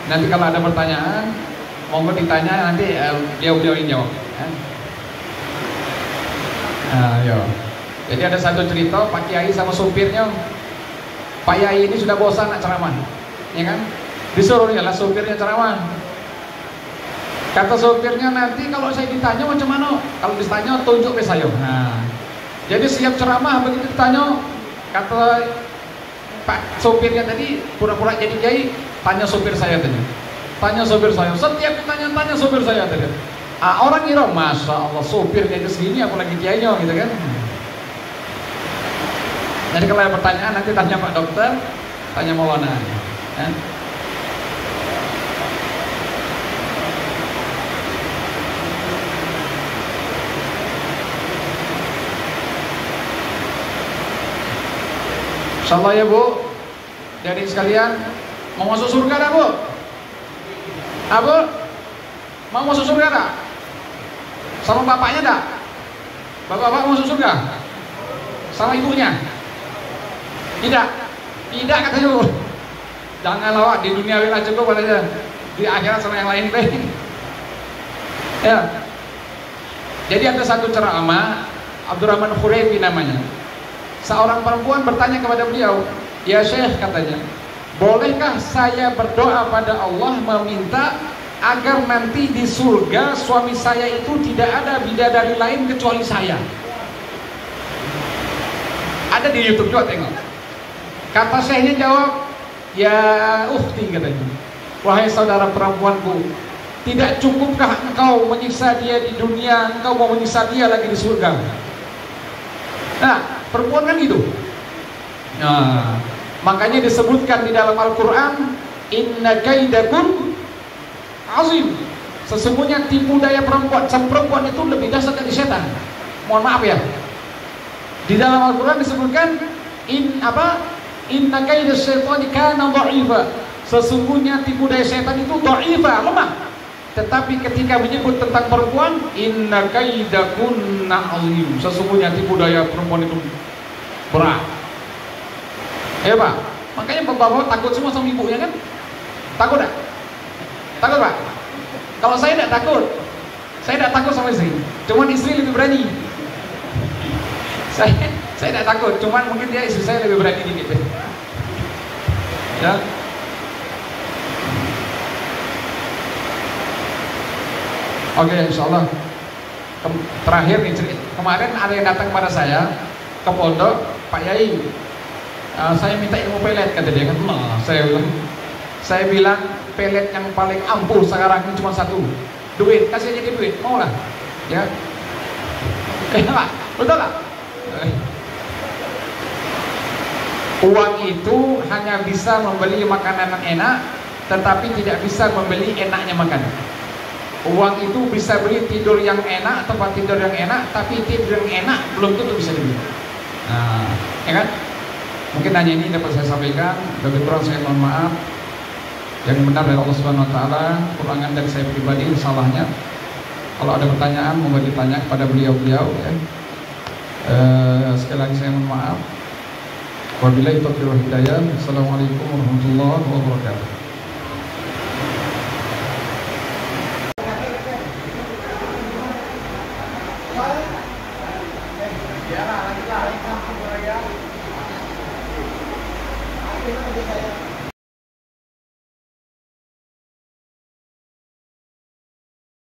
Speaker 4: Nanti kalau ada pertanyaan, monggo ditanya nanti beliau ini jawab. Ayo. Jadi ada satu cerita Pak Kiai sama sopirnya. Pak Kiai ini sudah bosan nak ceramah, ya kan? Disuruh ya lah sopirnya ceramah. Kata sopirnya, nanti kalau saya ditanya macam mana? Kalau ditanya tunjuk ke saya. Nah, jadi siap ceramah begitu ditanya. Kata Pak sopirnya tadi pura-pura jadi kiai, tanya sopir saya tadi. Tanya sopir saya. Setiap tanya sopir saya tadi. Orang ngira, masya Allah sopirnya itu segini, apalagi kiainya gitu kan. Jadi kalau ada pertanyaan nanti tanya Pak Dokter, tanya Maulana. Ya. Insyaallah ya Bu, jadi sekalian mau masuk surga dah Bu? Bu? Mau masuk surga dah? Sama bapaknya dah? Bapak-bapak masuk surga? Sama ibunya? Tidak? Tidak katanya Bu. Jangan lawak, di dunia wilayah cukup aja. Di akhirat sama yang lain deh. Ya. Jadi ada satu ceramah, Abdurrahman Khuraifi namanya. Seorang perempuan bertanya kepada beliau, ya Syekh katanya, bolehkah saya berdoa pada Allah meminta agar nanti di surga suami saya itu tidak ada bidadari lain kecuali saya? Ada di YouTube juga tengok. Kata Syekhnya jawab, ya ukhti katanya, wahai saudara perempuanku, tidak cukupkah engkau menyiksa dia di dunia, engkau mau menyiksa dia lagi di surga? Nah, perempuan kan gitu. Nah, makanya disebutkan di dalam Al-Quran, inna kaidakum azim. Sesungguhnya tipu daya perempuan itu lebih dahsyat dari setan. Mohon maaf ya. Di dalam Al-Quran disebutkan inna kaidas syaitani kana dha'ifa. Sesungguhnya tipu daya setan itu dha'ifa, lemah. Tetapi ketika menyebut tentang perempuan, inna kaidakunna azim. Sesungguhnya tipu daya perempuan itu berat. Pak. Makanya bapak takut semua sama ibunya kan? Takut tak? Takut Pak? Kalau saya tidak takut. Saya tidak takut sama istri. Cuman istri lebih berani. Saya tidak takut. Cuman mungkin dia istri saya lebih berani dikit. Ya. Oke, insyaallah. Terakhir nih, kemarin ada yang datang kepada saya ke pondok, Pak Yai, saya minta ilmu pelet, kata dia kan. Saya bilang pelet yang paling ampuh sekarang ini cuma satu, duit, kasih aja dia duit, mau lah, ya. Pak, betul lah. Uang itu hanya bisa membeli makanan yang enak, tetapi tidak bisa membeli enaknya makan. Uang itu bisa beli tidur yang enak, tempat tidur yang enak, tapi tidur yang enak belum tentu bisa dibeli. Nah, ya kan? Mungkin hanya ini dapat saya sampaikan. Lebih kurang saya mohon maaf. Yang benar dari Allah Subhanahu Wa Taala, kurangan dari saya pribadi, salahnya Kalau ada pertanyaan mohon ditanya kepada beliau-beliau ya. Sekali lagi saya mohon maaf. Wabillahi taufiq wal hidayah. Assalamualaikum warahmatullahi wabarakatuh.
Speaker 5: Ya, lagi kampung raya.